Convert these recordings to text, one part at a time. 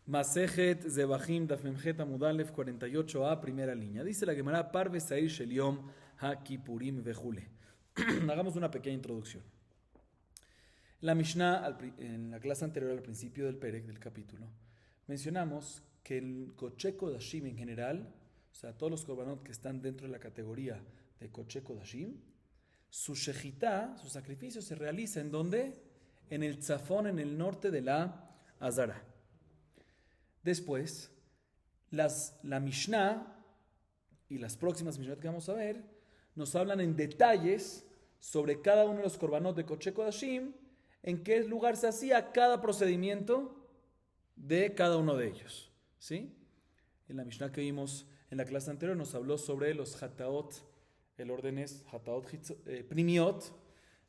Masejet Zebahim Daf Memjet Amud Alef 48a, primera línea. Dice la Gemara, Parve Sair Shel Yom HaKippurim Vejule. Hagamos una pequeña introducción. La Mishnah, en la clase anterior, al principio del Perek, del capítulo, mencionamos que el Koche Kodashim en general, o sea, todos los korbanot que están dentro de la categoría de Koche Kodashim, su shejitá, su sacrificio, se realiza ¿en dónde? En el tzafón, en el norte de la Azara. Después, la Mishnah y las próximas Mishnah que vamos a ver nos hablan en detalles sobre cada uno de los korbanot de Koche Kodashim, en qué lugar se hacía cada procedimiento de cada uno de ellos. ¿Sí? En la Mishnah que vimos en la clase anterior nos habló sobre los hataot, el orden es hataot primiot,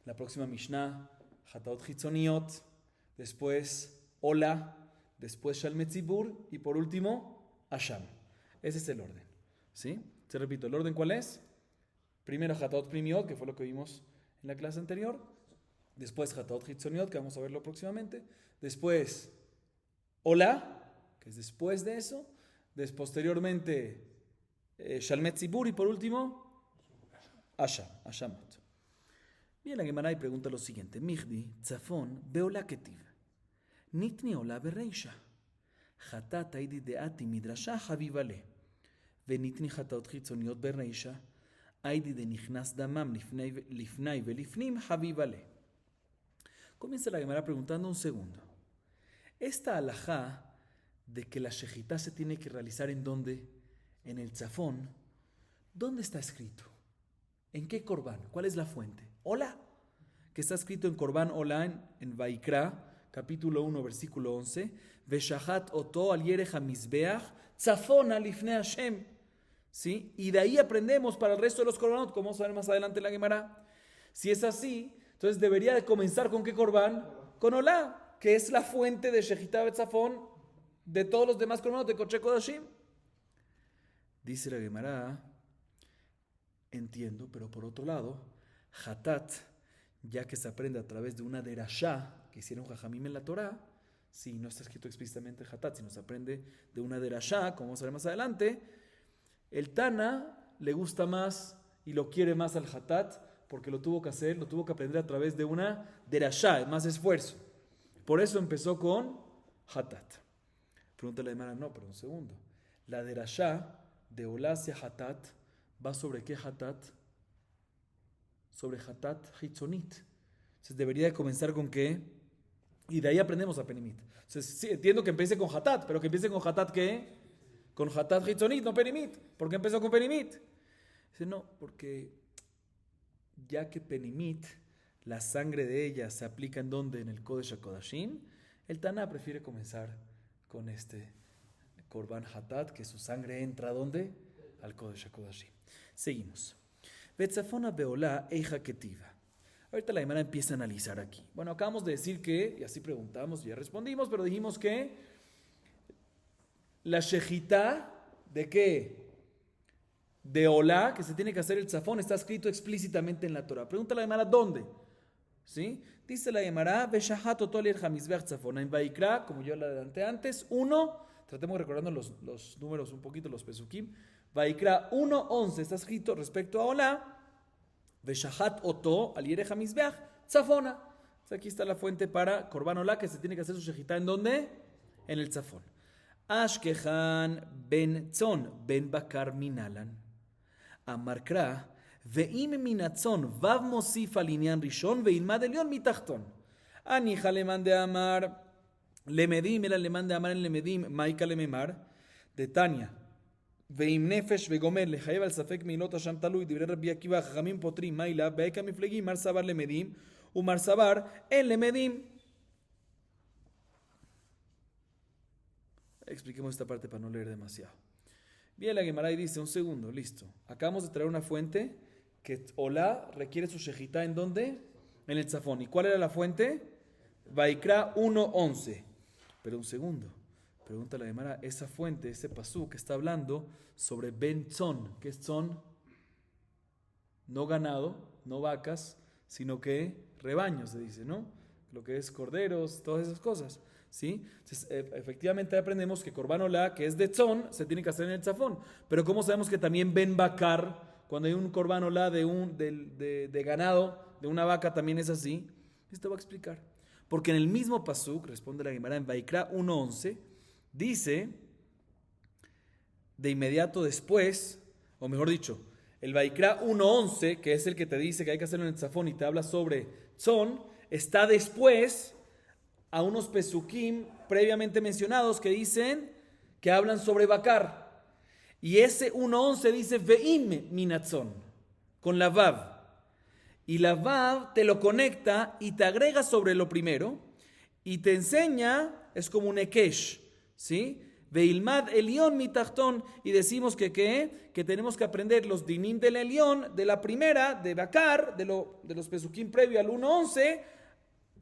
la próxima Mishnah hataot hitzoniot, después ola, después Shalmet Zibur y por último Asham. Ese es el orden. ¿Sí? Te repito, ¿el orden cuál es? Primero Hataot Primiot, que fue lo que vimos en la clase anterior. Después Hataot Hitzoniot, que vamos a verlo próximamente. Después Ola, que es después de eso. Posteriormente Shalmet Zibur y por último Ashamot. Bien, la Gemara y pregunta lo siguiente. Mihdi, Tzafon, Beola Ketiv. Nitni Ola Bereisha. Hatat Aidi Deati Midrasha Havivale. Venitni Hataot Hitzoniot Bereisha. Aidi de Nichnas Damam Lifnai Velifnim Havivale. Comienza la Gemara preguntando un segundo. Esta alajá de que la shejitá se tiene que realizar ¿en dónde? En el tzafón. ¿Dónde está escrito? ¿En qué Corban? ¿Cuál es la fuente? Hola. Que está escrito en Corban Hola en Vaikra, capítulo 1, versículo 11. Veshahat oto al yerech hamizbeach tzafon alifne Hashem. ¿Sí? Y de ahí aprendemos para el resto de los korbanot, como vamos a ver más adelante en la Gemara. Si es así, entonces debería de comenzar ¿con qué korban? Con Olá, que es la fuente de Shejitá Betzafón de todos los demás korbanot de Koche Kodashim. Dice la Gemara, entiendo, pero por otro lado, Hatat, ya que se aprende a través de una derashá que hicieron Jajamim en la Torah, si no está escrito explícitamente Hatat, sino se aprende de una derashá, como vamos a ver más adelante, el Tana le gusta más y lo quiere más al Hatat porque lo tuvo que hacer, lo tuvo que aprender a través de una derashá, más esfuerzo. Por eso empezó con Hatat. Pregúntale a la hermana, no, pero un segundo. La derashá de Olá hacia Hatat va sobre qué Hatat? Sobre Hatat Hitzonit. Entonces debería de comenzar con qué? Y de ahí aprendemos a Penimit. Entonces sí, entiendo que empiece con Hatat, pero que empiece con Hatat ¿qué? Con Hatat Hitzonit, no Penimit. ¿Por qué empezó con Penimit? Dice, no, porque ya que Penimit, la sangre de ella se aplica en donde? En el Kodesh HaKodashim, el Taná prefiere comenzar con este Korban Hatat, que su sangre entra ¿a dónde? Al Kodesh HaKodashim. Seguimos. Betzafona Beolá Eija Ketiva. Ahorita la Gemara empieza a analizar aquí. Bueno, acabamos de decir que, y así preguntamos, ya respondimos, pero dijimos que la shejitá, ¿de qué? De Olá, que se tiene que hacer el tzafón, está escrito explícitamente en la Torah. Pregunta la Gemara, ¿dónde? ¿Sí? Dice la Gemara, Beshahat otolier hamizbeach tzafón. En Vaikra, como yo la adelanté antes, 1, tratemos recordando los números un poquito, los pesukim. Vaikra 1:11 está escrito respecto a Olá, Beshahat oto al yerech hamizbeach tzafona. Aquí está la fuente para Korban Olá, que se tiene que hacer su shejitá, ¿en dónde? En el tzafón. Ashkehan ben tzon ben bakar minalan. Amar kra ve'im minatzon vav mosif al inyan rishon ve'ilmad elyon mitachton. Anicha leman de amar lemedim el leman de amar en lemedim maika lememar de Tania. Ve'im nefesh ve'gomer lechayev al safek milot hasham talui divrei Rabbi Akiva chachamim potrim maila be'eka miflegim mar sabar lemedim umar sabar en lemedim. Expliquemos esta parte para no leer demasiado. Bien, la Gemara dice, un segundo, listo. Acabamos de traer una fuente que Olá requiere su shejitá, ¿en dónde? En el tzafón. ¿Y cuál era la fuente? Vaikra 1:11. Pero un segundo, pregunta la Gemara, esa fuente, ese pasú que está hablando sobre Ben Tzon, ¿qué es Tzon? No ganado, no vacas, sino que rebaños, se dice, ¿no? Lo que es corderos, todas esas cosas. ¿sí? Entonces, efectivamente aprendemos que Korban Olá, que es de tzon, se tiene que hacer en el tzafón. Pero ¿cómo sabemos que también ben bakar, cuando hay un Korban Olá de ganado, de una vaca, también es así? Esto voy a explicar. Porque en el mismo pasuk, responde la Gemara en Vaikra 1:11, dice, de inmediato después, o mejor dicho, el Vaikra 1:11, que es el que te dice que hay que hacerlo en el tzafón y te habla sobre tzon, está después a unos pesukim previamente mencionados que dicen, que hablan sobre bakar. Y ese 1:11 dice veim minatzon, con la vav. Y la vav te lo conecta y te agrega sobre lo primero y te enseña, es como un ekesh, ¿sí? Veilmad elión mitachton, y decimos que tenemos que aprender los dinim del elión, de la primera, de bakar, de los pesukim previo al 1:11,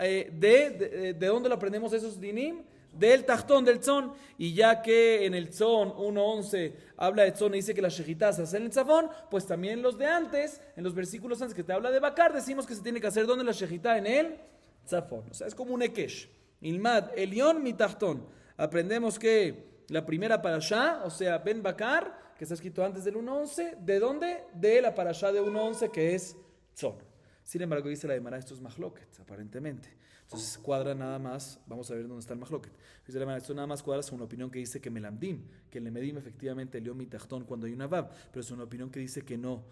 ¿de dónde lo aprendemos esos dinim? Del tachtón, del tzon. Y ya que en el tzon 1:11 habla de tzon y dice que las shejitas se hacen en el tzafón, pues también los de antes, en los versículos antes que te habla de bakar, decimos que se tiene que hacer donde la shejita, en el tzafón. O sea, es como un ekesh. Ilmad elión mitachton. Aprendemos que la primera parashá, o sea, ben bakar, que está escrito antes del 1:11, ¿de dónde? De la parashá de 1:11, que es tzon. Sin embargo, dice la Gemara, esto es mahloket, aparentemente. Entonces cuadra nada más, vamos a ver dónde está el mahloket. Dice la Gemara, esto nada más cuadra según una opinión que dice que melamdim, que el lemedim efectivamente elión mitachton cuando hay una vav, pero es una opinión que dice que no.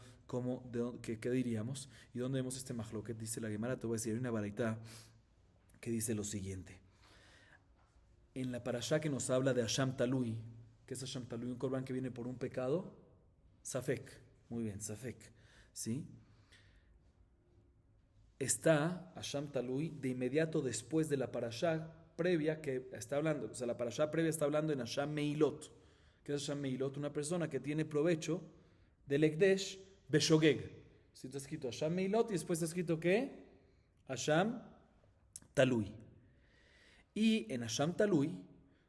¿Qué diríamos? ¿Y dónde vemos este mahloket? Dice la Gemara, te voy a decir, hay una baraita que dice lo siguiente. En la parashá que nos habla de Hasham Talui, que es Hasham Talui, un korban que viene por un pecado, Safek, muy bien, Safek, ¿sí? Está Hasham Talui de inmediato después de la parashá previa que está hablando, o sea, la parashá previa está hablando en Hasham Meilot. ¿Qué es Hasham Meilot? Una persona que tiene provecho del Ekdesh Beshogeg. ¿Sí? Está escrito Hasham Meilot y después está escrito ¿qué? Hasham Talui. Y en Hasham Talui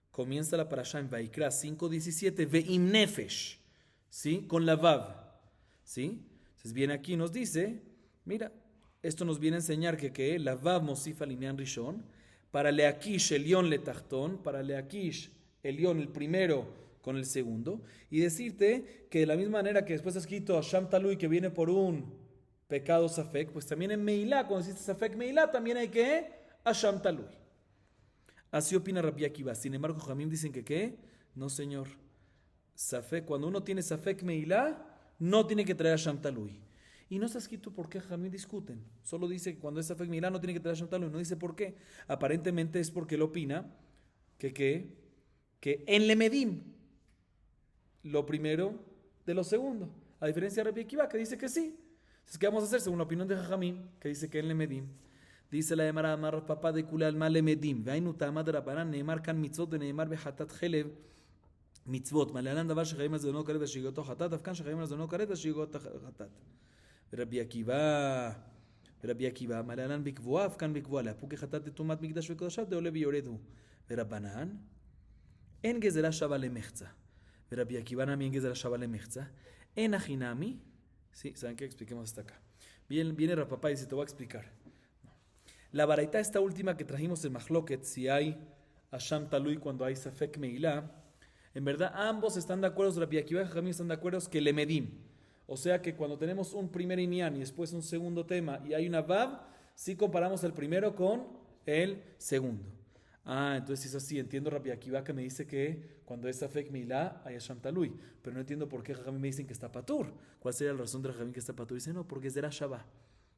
comienza la parashá en Vaikra 5:17, Ve'im Nefesh, ¿sí? Con la Vav, ¿sí? Entonces viene aquí y nos dice, mira, esto nos viene a enseñar que la Vav Mosifa Linyan Rishon, para Leakish Elión Letachton, para Leakish Elión el primero con el segundo, y decirte que de la misma manera que después ha escrito Hasham Talui que viene por un pecado Safek, pues también en Meilá, cuando existe Safek Meilá, también hay que Hasham Talui. Así opina Rabbi Akiva. Sin embargo, Jamim dicen que ¿qué? No, señor. Safek, cuando uno tiene Safek Meilá, no tiene que traer Hasham Talui. Y no está escrito por qué Jamim discuten. Solo dice que cuando es Safek Meilá no tiene que traer Hasham Talui. No dice por qué. Aparentemente es porque él opina que en Lemedim, lo primero de lo segundo. A diferencia de Rabbi Akiva, que dice que sí. Entonces, ¿qué vamos a hacer? Según la opinión de Jamim, que dice que en Lemedim. Dice la Gemara, Amar papá de Kula al Male Medim, Vainu Tamad Rabbanan, Neymar kan mitzvot, de Neymar behatat Chelev, mitzvot, Malalan davar shechayim al zono karet ashigoto hatat, afkan shechayim al zono karet ashigoto hatat. Rabbi Akiva, Malalan bikvoa, afkan bikvoa, la puke hatat de Tumat Mikdash vekodashav, de ole bioredu. Rabbanan, en gezerah shava lemechza. Rabbi Akiva nami en gezerah shava lemechza. En ajinami, sí, ¿saben qué? Expliquemos hasta acá. Viene Rapapá y dice, te voy a explicar. La baraita esta última que trajimos en Mahloket, si hay Hasham Talui cuando hay Safek Meilá, en verdad ambos están de acuerdo, Rabbi Akiva y Jamim están de acuerdo que le medim. O sea que cuando tenemos un primer inyan y después un segundo tema y hay una vav, sí comparamos el primero con el segundo. Entonces si es así, entiendo Rabbi Akiva que me dice que cuando es Safek Meilá hay Hasham Talui, pero no entiendo por qué Jamim me dicen que está patur. ¿Cuál sería la razón de Jamim que está patur? Dice no, porque es de la Shabbat.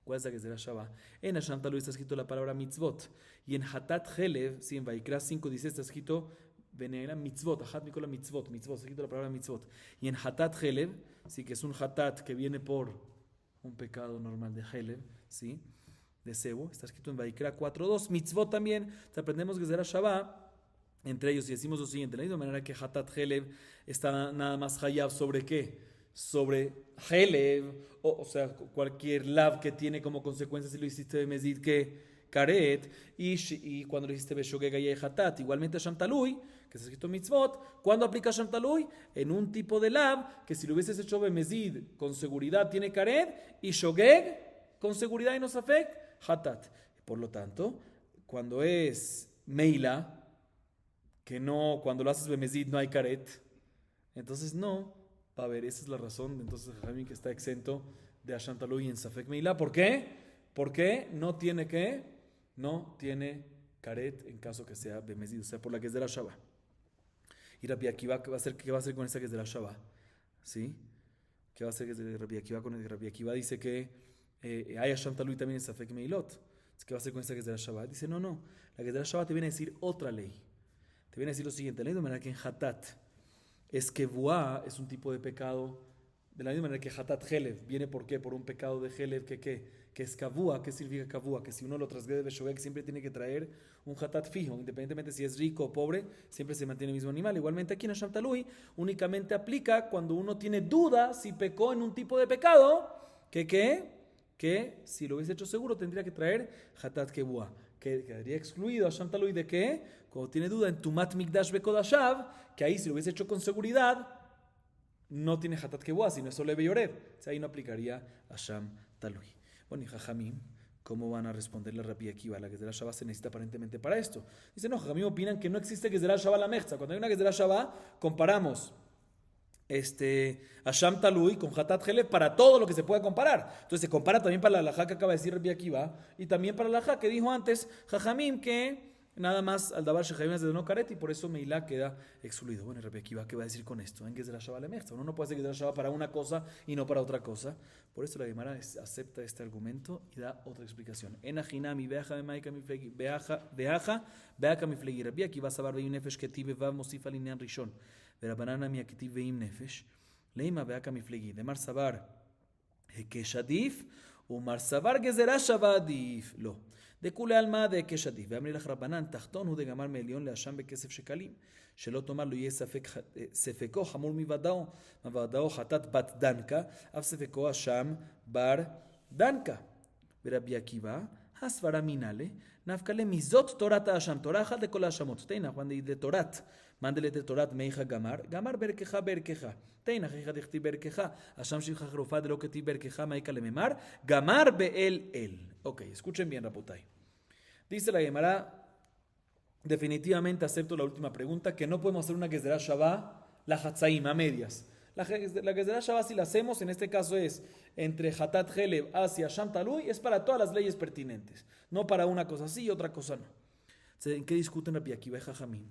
¿Cuál es la que será Shabbat? En Hasham Talui está escrito la palabra mitzvot. Y en Hatat Chelev, sí, en Vaikra 5 dice, está escrito Venera mitzvot, Hat Mikola mitzvot, está escrito la palabra mitzvot. Y en Hatat Chelev, sí, que es un Hatat que viene por un pecado normal de Chelev, sí, de cebo, está escrito en Vaikra 4:2. Mitzvot también, te aprendemos que será Shabbat. Entre ellos, y decimos lo siguiente, de la misma manera que Hatat Chelev está nada más Hayav sobre qué? Sobre Helev, o sea, cualquier lav que tiene como consecuencia si lo hiciste de Mezid que Karet, y cuando lo hiciste Beshogeg y Hatat, igualmente Hasham Talui, que está escrito mitzvot, ¿cuándo aplica Hasham Talui? En un tipo de lav que si lo hubieses hecho de Mezid con seguridad tiene Karet, y Shogeg con seguridad y no Safek, Hatat. Por lo tanto, cuando es Meila, que no, cuando lo haces bemezid no hay karet. Entonces no, va a ver, esa es la razón. Entonces Jajamim que está exento de Asham Talui en Safek Meilá. ¿Por qué? Porque no tiene que, no tiene karet en caso que sea bemezid, o sea, por la que es de la Shabbat. Y Rabbi Akiva, ¿qué va a hacer con esa que es de la Shabbat? ¿Sí? ¿Qué va a hacer Rabbi Akiva con el Rabbi Akiva? Dice que hay Asham Talui también en Safek Meilot. ¿Qué va a hacer con esa que es de la Shabbat? Dice, no, la que es de la Shabbat te viene a decir otra ley. Te viene a decir lo siguiente, la misma manera que en Hatat es que Buá es un tipo de pecado, de la misma manera que Hatat Helev viene ¿por qué? Por un pecado de Helev que es Kavua. ¿Qué significa Kavua? Que si uno lo transgrede de Shogeg siempre tiene que traer un Hatat fijo, independientemente si es rico o pobre, siempre se mantiene el mismo animal. Igualmente aquí en Asham Talui únicamente aplica cuando uno tiene duda si pecó en un tipo de pecado, que si lo hubiese hecho seguro tendría que traer Hatat Kevua, que quedaría excluido Asham Talui de qué, cuando tiene duda en Tumat Mikdash Bekodashav, que ahí si lo hubiese hecho con seguridad no tiene Hatat Kevua, sino es solo Beyorev, o sea, ahí no aplicaría Asham Talui. Bueno, y Jajamim, ¿cómo van a responderle a Rabbi Akiva? La Gezerah Shabbat se necesita aparentemente para esto. Dice, no, Jajamim opinan que no existe Gezerah Shabbat la mezcla. Cuando hay una Gezerah Shabbat, comparamos Asham Talui con Hatat Helev para todo lo que se pueda comparar. Entonces se compara también para la halajá que acaba de decir Rabbi Akiva y también para la halajá que dijo antes Jajamim que nada más al davar shejayim es de no karet y por eso Meilá queda excluido. Bueno, Rabbi Akiva, ¿qué va a decir con esto? En Gezerah Shabbat le mezcla. Uno no puede hacer Gezerah Shabbat para una cosa y no para otra cosa. Por eso la Gemara acepta este argumento y da otra explicación. En Ajinami, Beaja, Bemaika, Miflegi, Beaja, Miflegi, Rabbi Akiva, Sabar, Veim Nefesh, Ketiv, Vav, Mosif, Alinean Rishon, Verabanana, Miaketiv, Veim Nefesh, Leima, Beaja, Miflegi, de Mar Sabar, Hekeshadif, Umar Sabar, Gezerah Shabbat Adif. Lo. de כולי עלמא דהיקש עדיף. ואמרי לך רבנן, תחתון הוא דגמר מעליון להאשם בכסף שקלים, שלא תאמר לו יהיה ספקו חמור מוודאו חטאת בת דנקה, אף ספקו אשם בר דנקה. ורבי עקיבא, הסברה מינלה, נפקא למזאת תורת האשם, תורה אחת לכל האשמות. תנא, לתורת, מנדלת לתורת מיכה גמר ברכך ברכך. תנא, חיכה דכתיב ברכך, אשם שלך חרופה דלא כתיב ברכך, מיכה לממר, גמר באל אל. Ok, escuchen bien, Rapotay. Dice la Gemara, definitivamente acepto la última pregunta, que no podemos hacer una Gezerah Shabbat, la Hatzaim, a medias. La Gezerah Shabbat, si la hacemos, en este caso es entre Hatat Helev hacia Asham Talui, es para todas las leyes pertinentes, no para una cosa sí y otra cosa no. ¿En qué discuten Rabbi Akiva y Jajamim?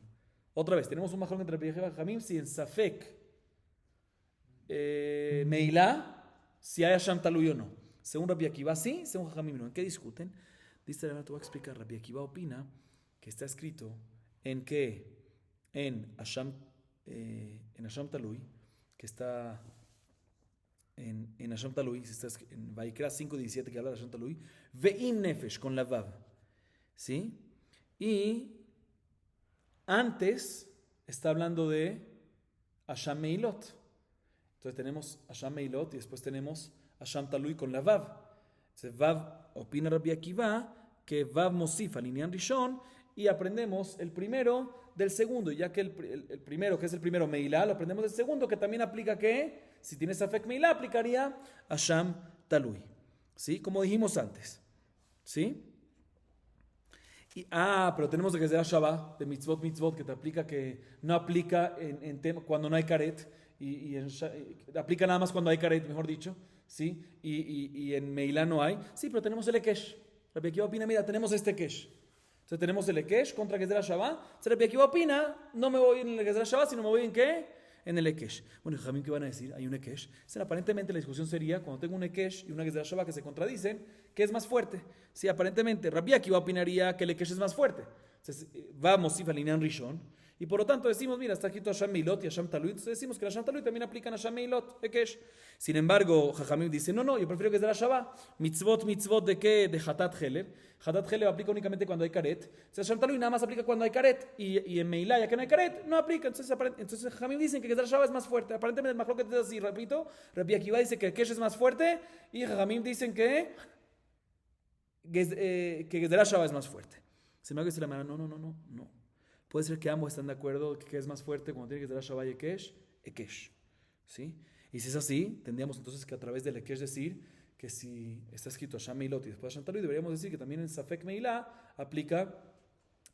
Otra vez, tenemos un majón entre Rabbi Akiva y Jajamim, si en Safek Meilá, si hay Asham Talui o no. Según Rabbi Akiva sí, según Jajamim no. ¿En qué discuten? Dice la verdad, te voy a explicar. Rabbi Akiva opina que está escrito en que en Asham Talui, que está en Asham Talui, está en Vaikra 5:17 que habla de Asham Talui, Ve'im Nefesh con la Vav, ¿sí? Y antes está hablando de Asham Meilot. Entonces tenemos Asham Meilot y después tenemos Asham Talui con la Vav. Entonces Vav, opina Rabbi Akiva que Vav Mosif alinean Rishon y aprendemos el primero del segundo, ya que el primero, que es el primero Meilá, lo aprendemos del segundo, que también aplica que, si tienes Afek Meilá, aplicaría Asham Talui. ¿Sí? Como dijimos antes. ¿Sí? Pero tenemos que ser Shabbat, de mitzvot, que te aplica que no aplica cuando no hay karet, y aplica nada más cuando hay karet, mejor dicho. ¿Sí? Y en Meilá no hay. Sí, pero tenemos el Ekesh. Rabbi Akiva opina, mira, tenemos este Ekesh. Entonces tenemos el Ekesh contra Gezerah Shabbat. Entonces Rabbi Akiva opina, no me voy en el Gezerah Shabbat, sino me voy en ¿qué? En el Ekesh. Bueno, Jamín, ¿qué van a decir? Hay un Ekesh. Entonces, aparentemente la discusión sería, cuando tengo un Ekesh y una Gezerah Shabbat que se contradicen, ¿qué es más fuerte? Sí, aparentemente Rabbi Akiva opinaría que el Ekesh es más fuerte. Entonces vamos, si alinean Rishon. Y por lo tanto decimos, mira, está escrito Asham Meilot y Asham Talui. Entonces decimos que el Asham Talui también aplican a Asham Meilot, Ekesh. Sin embargo, Jajamim dice, no, yo prefiero que sea la Shabbat. Mitzvot, ¿de qué? De Hatat Helev. Hatat Helev aplica únicamente cuando hay karet. Entonces Asham Talui nada más aplica cuando hay karet. Y en Meilá, ya que no hay karet, no aplica. Entonces Jajamim dicen que la Shabbat es más fuerte. Aparentemente el Machlokes es así, repito. Rabbi Akiva dice que Ekesh es más fuerte. Y Jajamim dicen que la Shabbat es más fuerte. Se me hace que la mano, no. Puede ser que ambos están de acuerdo que es más fuerte cuando tiene que ser Shabbat y Ekesh. ¿Sí? Y si es así, tendríamos entonces que a través del Ekesh decir que si está escrito Asham Meilot y después Asham Talui, deberíamos decir que también en Safek Meilá aplica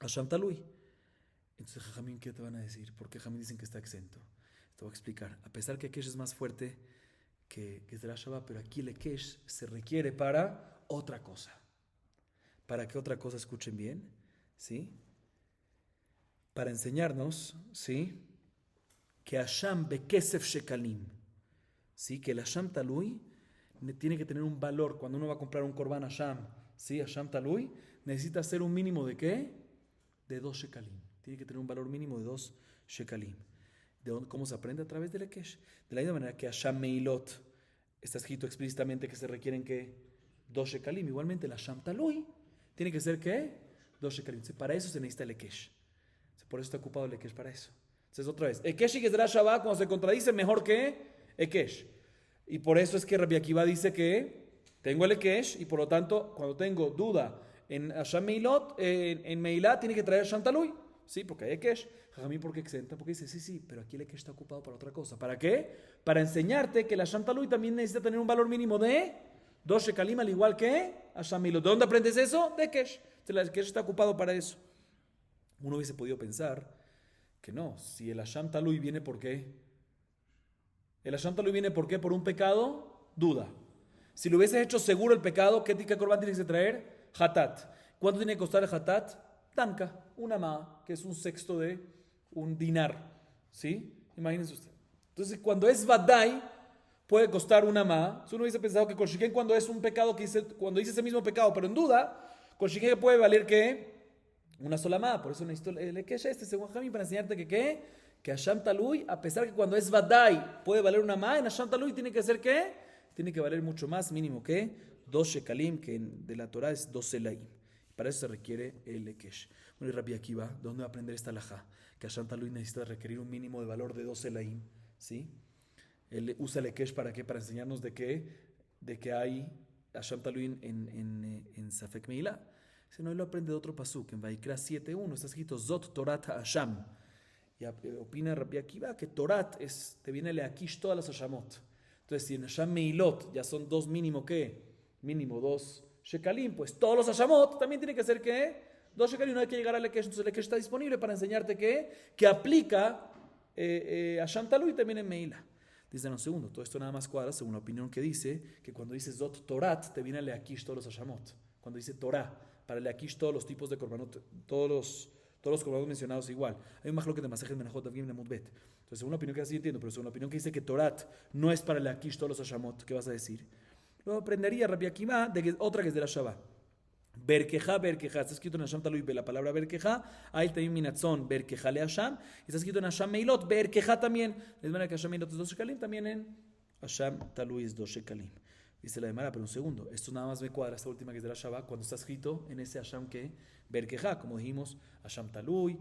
Asham Talui. Entonces, Jajamín, ¿qué te van a decir? ¿Por qué Jajamín dicen que está exento? Te voy a explicar. A pesar que Ekesh es más fuerte que es de la Shabbat, pero aquí el Ekesh se requiere para otra cosa. ¿Para qué otra cosa? Escuchen bien, ¿sí? Para enseñarnos, ¿sí? Que Hasham bekesef shekalim, ¿sí? Que el Hasham talui tiene que tener un valor. Cuando uno va a comprar un korban Hasham, ¿sí? Hasham talui necesita hacer un mínimo de ¿qué? De 2 shekalim. Tiene que tener un valor mínimo de 2 shekalim. ¿Cómo se aprende? A través del Ekesh. De la misma manera que Hasham Meilot está escrito explícitamente que se requieren ¿qué? 2 shekalim. Igualmente el Hasham talui tiene que ser ¿qué? 2 shekalim. Para eso se necesita el Ekesh. Por eso está ocupado el Ekesh para eso. Entonces otra vez, Ekesh y Gezerah Shabbat cuando se contradice mejor que Ekesh. Y por eso es que Rabbi Akiva dice que tengo el Ekesh y por lo tanto cuando tengo duda en Hasham Meilot, en Meilá tiene que traer Hasham talui. Sí, porque hay Ekesh. Jajamín, ¿por qué exenta? Porque dice, sí, pero aquí el Ekesh está ocupado para otra cosa. ¿Para qué? Para enseñarte que la Hasham talui también necesita tener un valor mínimo de 2 shekalim al igual que Hasham Meilot. ¿De dónde aprendes eso? De Ekesh. Entonces el Ekesh está ocupado para eso. Uno hubiese podido pensar que no, si el Hasham talui viene ¿por qué? El Hasham talui viene ¿por qué? Por un pecado, duda. Si lo hubieses hecho seguro el pecado, ¿qué tika korban tienes que traer? Hatat. ¿Cuánto tiene que costar el hatat? Tanka, una ma, que es un sexto de un dinar. ¿Sí? Imagínense usted. Entonces, cuando es vadai, puede costar una ma. Si uno hubiese pensado que Kol Shiken cuando es un pecado, cuando dice ese mismo pecado, pero en duda, Kol Shiken puede valer ¿qué? Una sola más, por eso necesito el Ekesh según Jajamín, para enseñarte que ¿qué? Que Hasham talui, a pesar que cuando es vadai puede valer una más, en Hasham talui tiene que ser ¿qué? Tiene que valer mucho más, mínimo que 2 shekalim, que de la Torah es 2 selaim. Para eso se requiere el Ekesh. Bueno, y Rabbi Akiva, ¿de dónde va a aprender esta halajá? Que Hasham talui necesita requerir un mínimo de valor de 2 selaim, ¿sí? Él usa el Ekesh ¿para qué? Para enseñarnos de que hay Hasham talui en Safek Meilá. Si no, él lo aprende de otro pasuk. En Vaikra 7.1 está escrito Zot Torat Hasham. Y opina Rabbi Akiva que Torat te viene Leakish todas las Hashamot. Entonces, si en Hasham Meilot ya son 2 mínimo, ¿qué? Mínimo 2 shekalim, pues todos los Hashamot también tiene que ser ¿qué? 2 shekalim, no hay que llegar al Ekesh. Entonces el Ekesh está disponible para enseñarte que aplica Hasham talui también en Meila. Dice un segundo, todo esto nada más cuadra según la opinión que dice que cuando dice Zot Torat te viene Leakish todos los Hashamot. Cuando dice Torah, para el Akish todos los tipos de korbanot, todos los korbanot mencionados igual. Hay un majloque de Masejet Menachot Avim de Mudbet. Entonces, según la opinión que así entiendo, pero según la opinión que dice que Torat no es para el Akish todos los Hashamot, ¿qué vas a decir? Luego aprendería Rabbi Akiva de otra que es de la Shabbat. Berkeja, está escrito en Hasham talui, la palabra Berkeja, hay también minatzon, Berkeja le Hasham, está escrito en Hasham Meilot, Berkeja también, de manera que Hasham Meilot es 2 shekalim, también en Hasham talui es 2 shekalim. Dice la Gemara, pero un segundo, esto nada más me cuadra esta última que es de la Shabbat, cuando está escrito en ese Hasham que Berkeja, como dijimos, Hasham talui,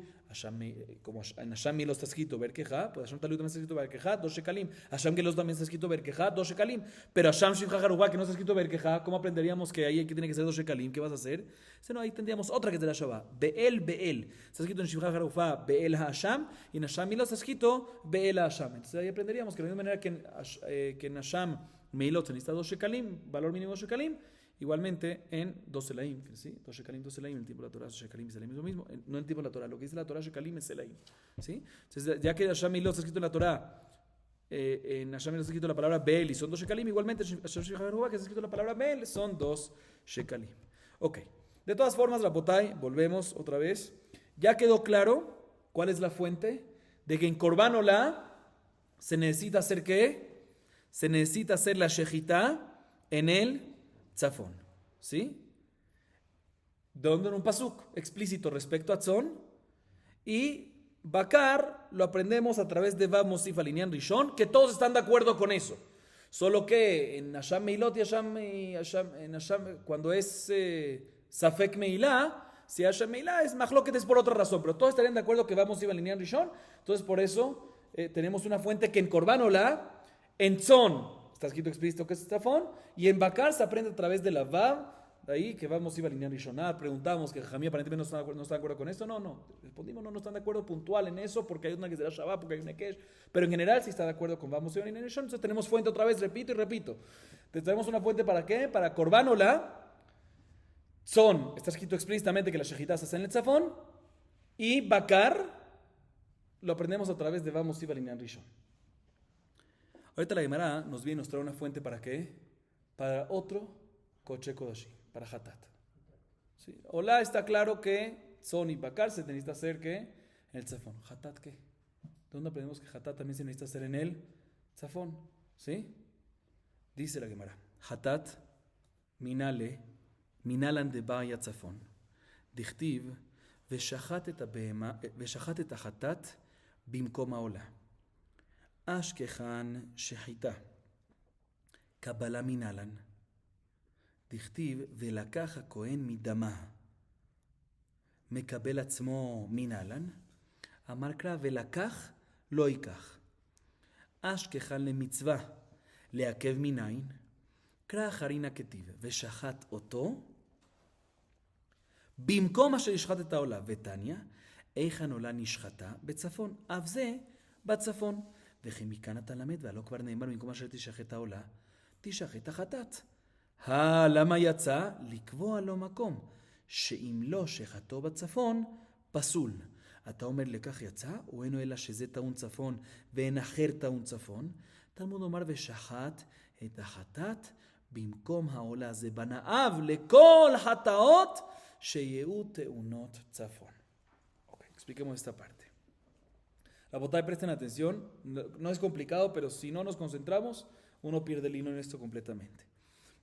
como en Hasham Meilot está escrito Berkeja, pues Hasham talui también está escrito Berkeja, 2 shekalim, Hasham Gelos también está escrito Berkeja, 2 shekalim, pero Hasham Shivcha Haruba, que no está escrito Berkeja, ¿cómo aprenderíamos que ahí tiene que ser 2 shekalim? ¿Qué vas a hacer? Si no, ahí tendríamos otra que es de la Shabbat, Be'el, está escrito en Shivcha Haruba, Be'el Hasham, y en Hasham Meilot está escrito Be'el Hasham. Entonces ahí aprenderíamos que de la misma manera que en Hasham Meilot se necesita 2 shekalim, valor mínimo 2 shekalim, igualmente en 2 selaim, ¿sí? 2 shekalim, 2 selaim, en el tiempo de la Torah, 2 shekalim y selaim es lo mismo, no en el tiempo de la Torah, lo que dice la Torah, shekalim es selaim, ¿sí? Entonces, ya que Hasham Meilot está escrito en la Torah, en Hasham Meilot está escrito la palabra Bel y son 2 shekalim, igualmente en Hasham Shivcha que está escrito la palabra Bel son 2 shekalim. Ok, de todas formas, Rabotai, volvemos otra vez, ya quedó claro cuál es la fuente de que en Korban Olá se necesita hacer ¿qué? Se necesita hacer la shejitá en el tzafón, ¿sí? Donde en un pasuk explícito respecto a tzon y bakar lo aprendemos a través de Vav Mosif alineando Rishon, que todos están de acuerdo con eso. Solo que en Hasham Meilot y Hasham, cuando es Safek Meilá, si Hasham Meilá es Mahloket es por otra razón, pero todos estarían de acuerdo que Vav Mosif alineando Rishon. Entonces por eso tenemos una fuente que en Korban Olá, en Tzon está escrito explícito que es Tzafón, y en Bakar se aprende a través de la Vav, de ahí que vamos a ir a alinear Rishoná. Preguntamos que Jamí aparentemente no está de acuerdo con esto. No. Respondimos, no están de acuerdo puntual en eso, porque hay una que será Shabbat, porque hay una que es. Pero en general sí está de acuerdo con vamos a ir a alinear Rishoná. Entonces tenemos fuente otra vez, repito y repito. Entonces tenemos una fuente para qué? Para Korban Olá. Tzon, está escrito explícitamente que las shejitas hacen el tzafón. Y Bakar, lo aprendemos a través de Vamos Iba Linyan Rishon. Ahorita la Gemara nos viene a mostrar una fuente ¿para qué? Para otro Koche Kodashim, para Hatat. ¿Sí? Hola, está claro que Son y Bakar se necesita hacer ¿qué? En el tzafón. ¿Hatat qué? ¿De dónde aprendemos que Hatat también se necesita hacer en el tzafón? ¿Sí? Dice la Gemara. Hatat minale minalan de baya tzafón. Dichtiv ושחט את החטאת במקום העולה. אשכחן שחיטה. קבלה מנהלן. דכתיב ולקח הכהן מדמה. מקבל עצמו מנהלן. אמר קרא ולקח לא ייקח. אשכחן למצווה לעכב מניין. קרא אחרינא כתיב ושחט אותו. במקום אשר ישחט את העולה, ותניא, היכן עולה נשחטה? בצפון. אף זה בצפון. וכי מכאן אתה למד, והלא כבר נאמר במקום אשר תשחט העולה, תשחט החטאת. למה יצא? לקבוע לו מקום, שאם לא שחטו בצפון, פסול. אתה אומר לכך יצא, ואינו אלא שזה טעון צפון, ואין אחר טעון צפון. תלמוד אומר ושחט את החטאת, במקום העולה זה בנאיו לכל חטאות, Sheyehu Teunot Tzafon. Ok, expliquemos esta parte. La botay, presten atención, no es complicado, pero si no nos concentramos, uno pierde el hilo en esto completamente.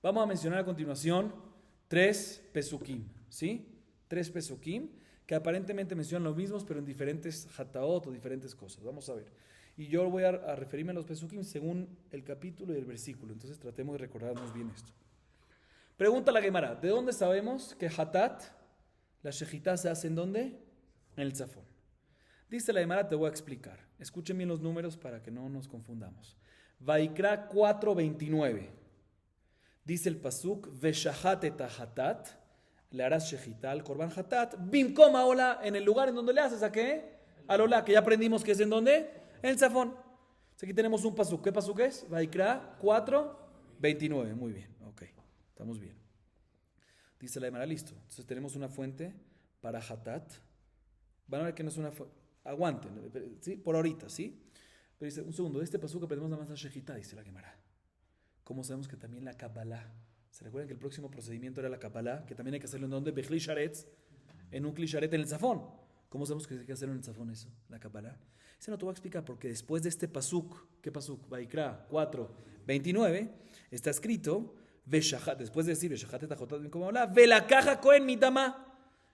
Vamos a mencionar a continuación 3 pesukim, ¿sí? 3 pesukim que aparentemente mencionan los mismos, pero en diferentes hataot o diferentes cosas. Vamos a ver. Y yo voy a referirme a los pesukim según el capítulo y el versículo. Entonces tratemos de recordarnos bien esto. Pregunta la Gemara, ¿de dónde sabemos que Hatat, la Shejitá, se hace en dónde? En el Tzafón. Dice la Gemara, te voy a explicar. Escuchen bien los números para que no nos confundamos. Vaikra 4:29. Dice el pasuk, Veshahat et Hatat, le harás Shejitá al Korban Hatat, Bimkom Haola, en el lugar en donde le haces a qué? Al Ola, que ya aprendimos que es en dónde? En el Tzafón. Entonces aquí tenemos un pasuk. ¿Qué pasuk es? Vaikra 4:29. Muy bien, ok. Estamos bien. Dice la Gemara, listo. Entonces tenemos una fuente para Hatat. Van a ver que no es una fuente. Aguanten, ¿sí? Por ahorita, ¿sí? Pero dice, un segundo, de este pasuk aprendemos nada más la Shejitá, dice la Gemara. ¿Cómo sabemos que también la Kabbalah? ¿Se recuerdan que el próximo procedimiento era la Kabbalah? Que también hay que hacerlo en donde? Bechli Sharetz, en un Kli Sharet en el Zafón. ¿Cómo sabemos que hay que hacerlo en el Zafón eso? La Kabbalah. Dice, no te voy a explicar, porque después de este pasuk, ¿qué pasuk? Vaikra 4:29, está escrito, después de decir, Velakaja Cohen Midama.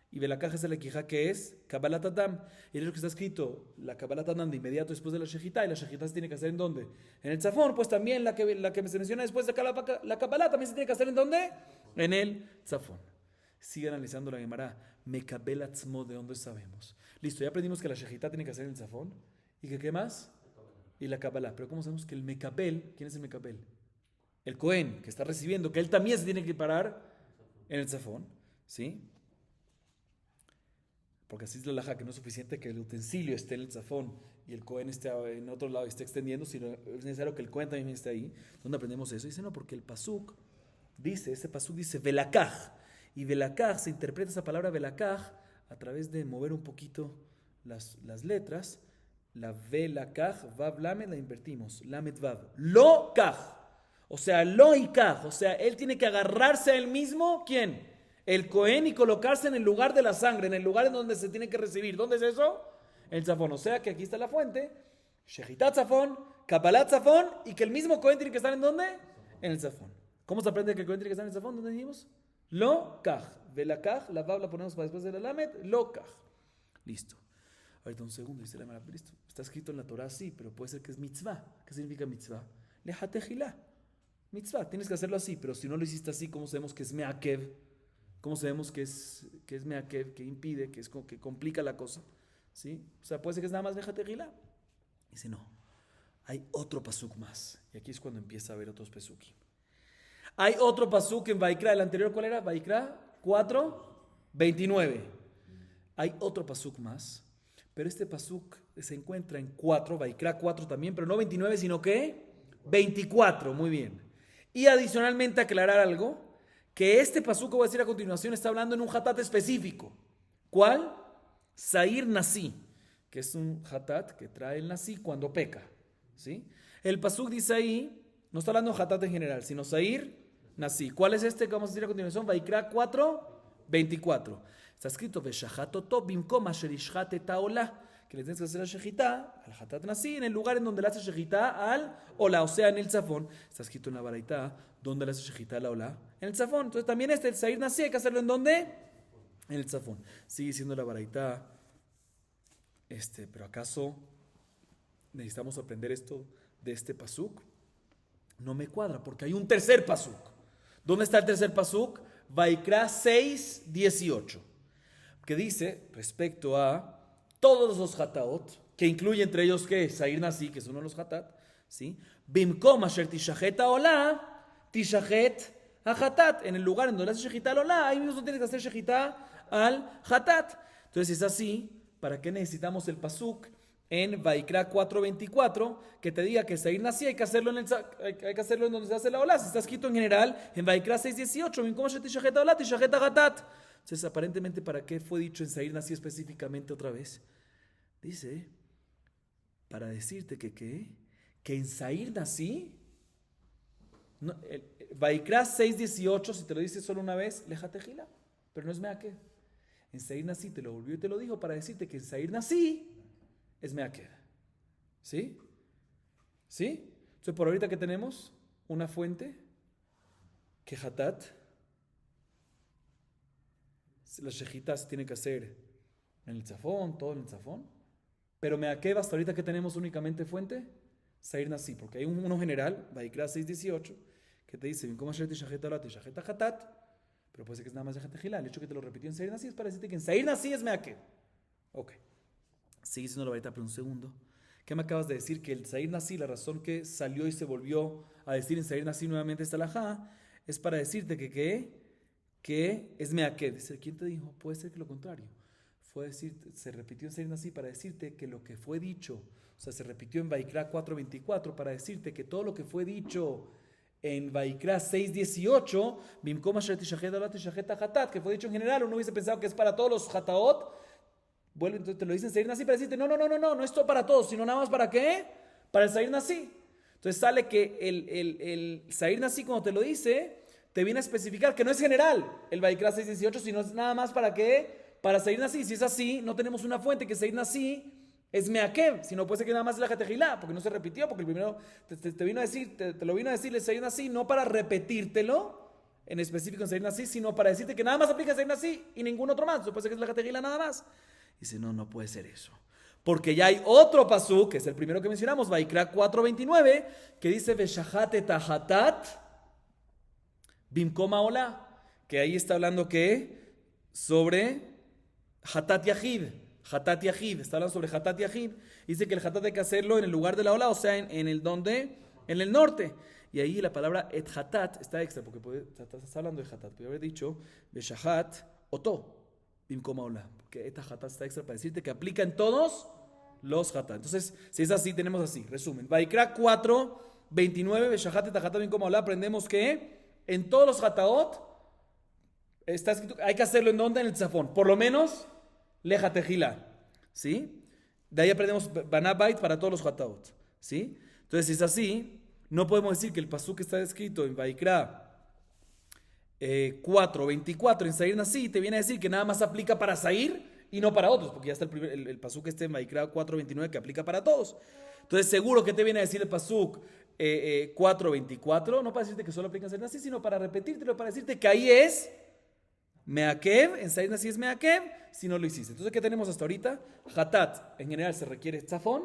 Y Velakaja es la quija que es Kabbalat Adam. Y es lo que está escrito, la Kabbalat Adam de inmediato después de la Shejitá. Y la Shejitá se tiene que hacer ¿en dónde? En el Tzafón. Pues también la que se menciona después de la Kabbalah también se tiene que hacer ¿en dónde? En el Tzafón. Sigue analizando la Gemara. Mekabel Atzmo, ¿de dónde sabemos? Listo, ya aprendimos que la Shejitá tiene que hacer en el Tzafón. ¿Y que qué más? Y la Kabbalah. Pero ¿cómo sabemos que el Mekabel, quién es el Mekabel? El Cohen, que está recibiendo, que él también se tiene que parar en el Tzafón, ¿sí? Porque así es la laja, que no es suficiente que el utensilio esté en el Tzafón y el Cohen esté en otro lado y esté extendiendo, sino es necesario que el Cohen también esté ahí. ¿Dónde aprendemos eso? Dice, no, porque el pasuk dice, ese pasuk dice Velakaj, y Velakaj, se interpreta esa palabra Velakaj a través de mover un poquito las letras. La Velakaj, Vav Lamed, la invertimos, Lamed Vav, Lo Kaj. O sea, lo y kaj, o sea, él tiene que agarrarse a él mismo, ¿quién? El Cohen, y colocarse en el lugar de la sangre, en el lugar en donde se tiene que recibir. ¿Dónde es eso? El Tzafón. O sea, que aquí está la fuente, Shejitat Tzafón, Kabbalat Tzafón, y que el mismo Cohen tiene que estar ¿en dónde? En el Tzafón. ¿Cómo se aprende que el Cohen tiene que estar en el Tzafón? ¿Dónde dijimos? Lo kaj. Vela kaj, la vav la ponemos para después de la lamed, lo kaj. Listo. Ahorita un segundo, dice la Gemara, listo. Está escrito en la Torah, sí, pero puede ser que es mitzvah. ¿Qué significa mitzvah? Lejatejilá. Mitzvah, tienes que hacerlo así, pero si no lo hiciste así, ¿cómo sabemos que es meakev? ¿Cómo sabemos que es meakev, que impide, que complica la cosa? ¿Sí? O sea, puede ser que es nada más lejatejilá. Dice, no, hay otro pasuk más. Y aquí es cuando empieza a haber otros pesukim. Hay otro pasuk en Vaikra, el anterior, ¿cuál era? Vaikra 4:29. Hay otro pasuk más, pero este pasuk se encuentra en 4, Vaikra 4 también, pero no 29, sino que 24, muy bien. Y adicionalmente aclarar algo, que este pasuk que voy a decir a continuación está hablando en un hatat específico. ¿Cuál? Sair Nasi, que es un hatat que trae el nasi cuando peca. ¿Sí? El pasuk dice ahí, no está hablando de hatat en general, sino sair, nasi. ¿Cuál es este que vamos a decir a continuación? Vaikra 4:24. Está escrito, Veshachatoto bimkom asher ishchat et haolah, que le tienes que hacer la shejitá al hatat nasi en el lugar en donde le hace shejitá al ola, o sea, en el tzafón. Está escrito en la baraitá, donde le hace shejitá al ola, en el tzafón. Entonces también el sair nasi hay que hacerlo en donde, en el tzafón. Sigue siendo la baraitá, pero ¿acaso necesitamos aprender esto de este pasuk? No me cuadra, porque hay un tercer pasuk. ¿Dónde está el tercer pasuk? Vaikra 6:18, que dice respecto a todos los hataot, que incluye entre ellos que sair nasi, que es uno de los hatat, ¿sí? Bimkom asher tishajet haolah, tishajet hatat. En el lugar en donde hace shejitá al olah, ahí mismo tienes que hacer shejitá al hatat. Entonces, si es así, ¿para qué necesitamos el pasuk en Vaikra 4:24 que te diga que sair nasi hay que hacerlo en donde se hace la olah? Si está escrito en general en Vaikra 6:18, bimkom asher tishajet haolah, tishajet hatat. Entonces, aparentemente, ¿para qué fue dicho en sair nasi específicamente otra vez? Dice, para decirte que en sair nasi, no, Vaikra 6:18, si te lo dice solo una vez, lejate gila, pero no es meakev. En sair nasi te lo volvió y te lo dijo para decirte que en sair nasi es meakev. ¿Sí? ¿Sí? Entonces, por ahorita que tenemos una fuente que hatat, las shejitas se tienen que hacer en el tzafón, todo en el tzafón. Pero meakev, hasta ahorita que tenemos únicamente fuente, sair nasi, porque hay uno general, Vaikra 6:18, que te dice, ¿cómo asher tishajet haolah, tishajet hatat? Pero puede ser que es nada más de tejilá. El hecho que te lo repitió en sair nasi es para decirte que en sair nasi es meakev. Ok. Sigue diciendo la varita, pero un segundo. ¿Qué me acabas de decir? Que el sair nasi, la razón que salió y se volvió a decir en sair nasi nuevamente esta alajá, es para decirte que es meakev. Dice, ¿quién te dijo? Puede ser que lo contrario. Se repitió en sair nasi para decirte que lo que fue dicho, o sea, se repitió en Vaikra 4:24 para decirte que todo lo que fue dicho en Vaikra 6:18, bimkom asher tishajet haolah, tishajet hatat, que fue dicho en general, uno hubiese pensado que es para todos los hataot. Vuelve, entonces te lo dicen sair nasi para decirte, no es todo para todos, sino nada más para qué, para el sair nasi. Entonces sale que el sair nasi, cuando te lo dice, te viene a especificar que no es general el Vaikra 6:18, sino es nada más para qué, para sair nasi. Si es así, no tenemos una fuente que sair nasi es meakev, sino puede ser que nada más es la tejilá, porque no se repitió, porque el primero te vino a decir, te lo vino a decir el sair nasi, no para repetírtelo en específico en sair nasi, sino para decirte que nada más aplica sair nasi y ningún otro más. Puede ser que es la tejilá nada más. Dice, no puede ser eso. Porque ya hay otro pasuk, que es el primero que mencionamos, Vaikra 4:29, que dice, Veshachat et hatat bimkom haolah, que ahí está hablando que sobre hatat yahid. Hatat yahid, está hablando sobre hatat yahid. Dice que el hatat hay que hacerlo en el lugar de la ola, o sea, en el donde, en el norte. Y ahí la palabra et hatat está extra, porque está hablando de hatat. Puede haber dicho, Veshachat oto bimkom haolah, porque et hatat está extra para decirte que aplica en todos los hatat. Entonces, si es así, tenemos así, resumen. Vaikra 4:29, Veshachat et hatat bimkom haolah, aprendemos que en todos los hataot está escrito, hay que hacerlo en donde, en el tzafón, por lo menos leja tejilá, ¿sí? De ahí aprendemos banabait para todos los hataot, ¿sí? Entonces, si es así, no podemos decir que el pasuk que está escrito en Vaikra 4:24 en sair nasi te viene a decir que nada más aplica para sair y no para otros, porque ya está el pasuk este en Vaikra 4:29 que aplica para todos. Entonces, seguro que te viene a decir el pasuk 4:24, no para decirte que solo aplica en sair nasi, sino para repetírtelo, para decirte que ahí es meakev, en sair nasi es meakev, si no lo hiciste. Entonces, ¿qué tenemos hasta ahorita? Hatat, en general se requiere tzafón,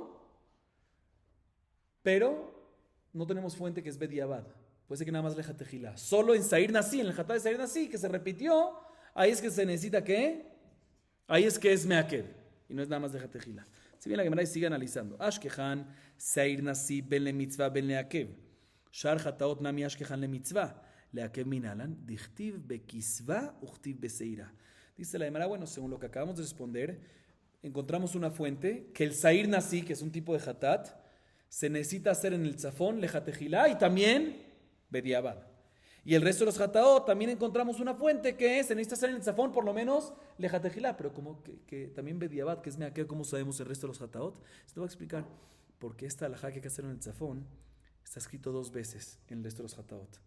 pero no tenemos fuente que es bediabad. Puede ser que nada más leja tejilá. Solo en sair nasi, en el hatat de sair nasi, que se repitió, ahí es que se necesita ¿qué? Ahí es que es meakev, y no es nada más leja tejilá. Si bien la Gemara sigue analizando. Ashkehan, sair nasi, ben le mitzvah, ben leakev. Shar hataot nami ashkehan le mitzvah. Leakev minalan, dichtiv bekisva, uchtiv beseira. Dice la Gemara, bueno, según lo que acabamos de responder, encontramos una fuente que el sair nasi, que es un tipo de hatat, se necesita hacer en el tzafón, leja tejilá, y también bediabad. Y el resto de los hataot también encontramos una fuente que se necesita hacer en el tzafón por lo menos lejatejilá, pero como que también bediabat, que es meaker, ¿cómo sabemos el resto de los hataot? Te voy a explicar por qué esta alajá que hay que hacer en el tzafón está escrito 2 veces en el resto de los hataot.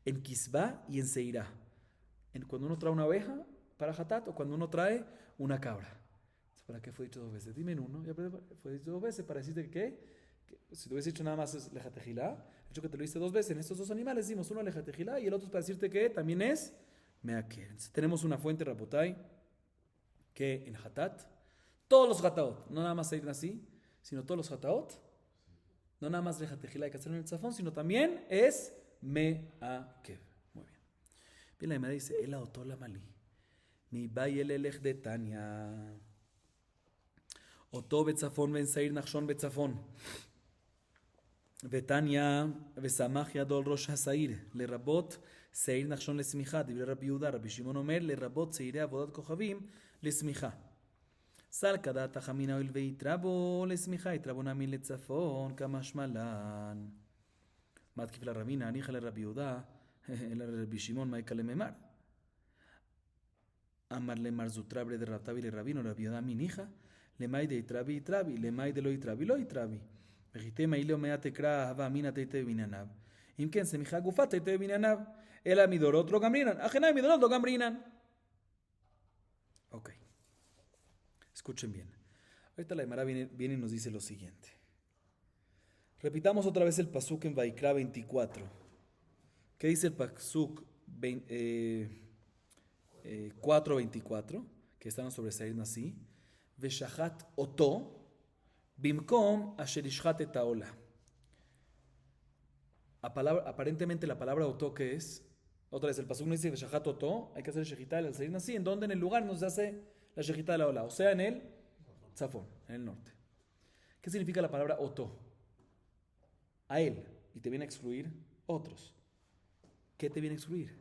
En kisbá y en seirá. Cuando uno trae una oveja para hatat o cuando uno trae una cabra. ¿Para qué fue dicho 2 veces? Dime en uno. Ya fue dicho 2 veces para decirte que si te hubiese dicho nada más es lejatejilá, el hecho que te lo dice 2 veces en estos 2 animales, decimos uno lejatejilá y el otro es para decirte que también es meaker. Tenemos una fuente, Rabotai, que en hatat, todos los hataot, no nada más Seir Nasi, sino todos los hataot, no nada más lejatejilá hay que hacerlo en el tzafón, sino también es meaker. Muy bien. Bien, la Gemara dice, el autola malí, mi bayel elech de Tania. אותו בצפון ואין שעיר נחשון בצפון. ותניא וסמך ידו על ראש השעיר, לרבות שעיר נחשון לשמיכה. דברי רבי יהודה, רבי שמעון אומר, לרבות שעירי עבודת כוכבים לשמיכה. סל כדעת החמינא הואיל ויתרבו לשמיכה, יתרבו נמי לצפון כמשמע לן. מה תקיף לרבינא? הניחא לרבי יהודה, לרבי שמעון, מה יקא לממר? אמר למר זוטרברי דרב טבי לרבינו, רבי יהודה מי ניחא? למאי דאיתרבי איתרבי, למאי דלא איתרבי לא איתרבי. וחיתי מאי לא מאה תקרא הווה אמינא תיתא בבנייניו. אם כן, שמיכה גופה תיתא בבנייניו. אלא מדורות לא גמרינן. אכן מדורות לא גמרינן. Ok. Escuchen bien. Ahorita la Gemara viene y nos dice lo siguiente. Repitamos otra vez el pasuk en Vaikra 24. ¿Qué dice el pasuk 4:24? Que están sobre Seir Nasi. ושחט אותו במקום אשר ישחט את העולה. Aparentemente la palabra oto, ¿qué es? Otra vez, el pasuk no dice ושחט אותו, hay que hacer shejitá del Seir Nasi, en donde en el lugar nos hace la shejitá de la ola, o sea, en el tzafón, en el norte. ¿Qué significa la palabra oto? A él, y te viene a excluir otros. ¿Qué te viene a excluir?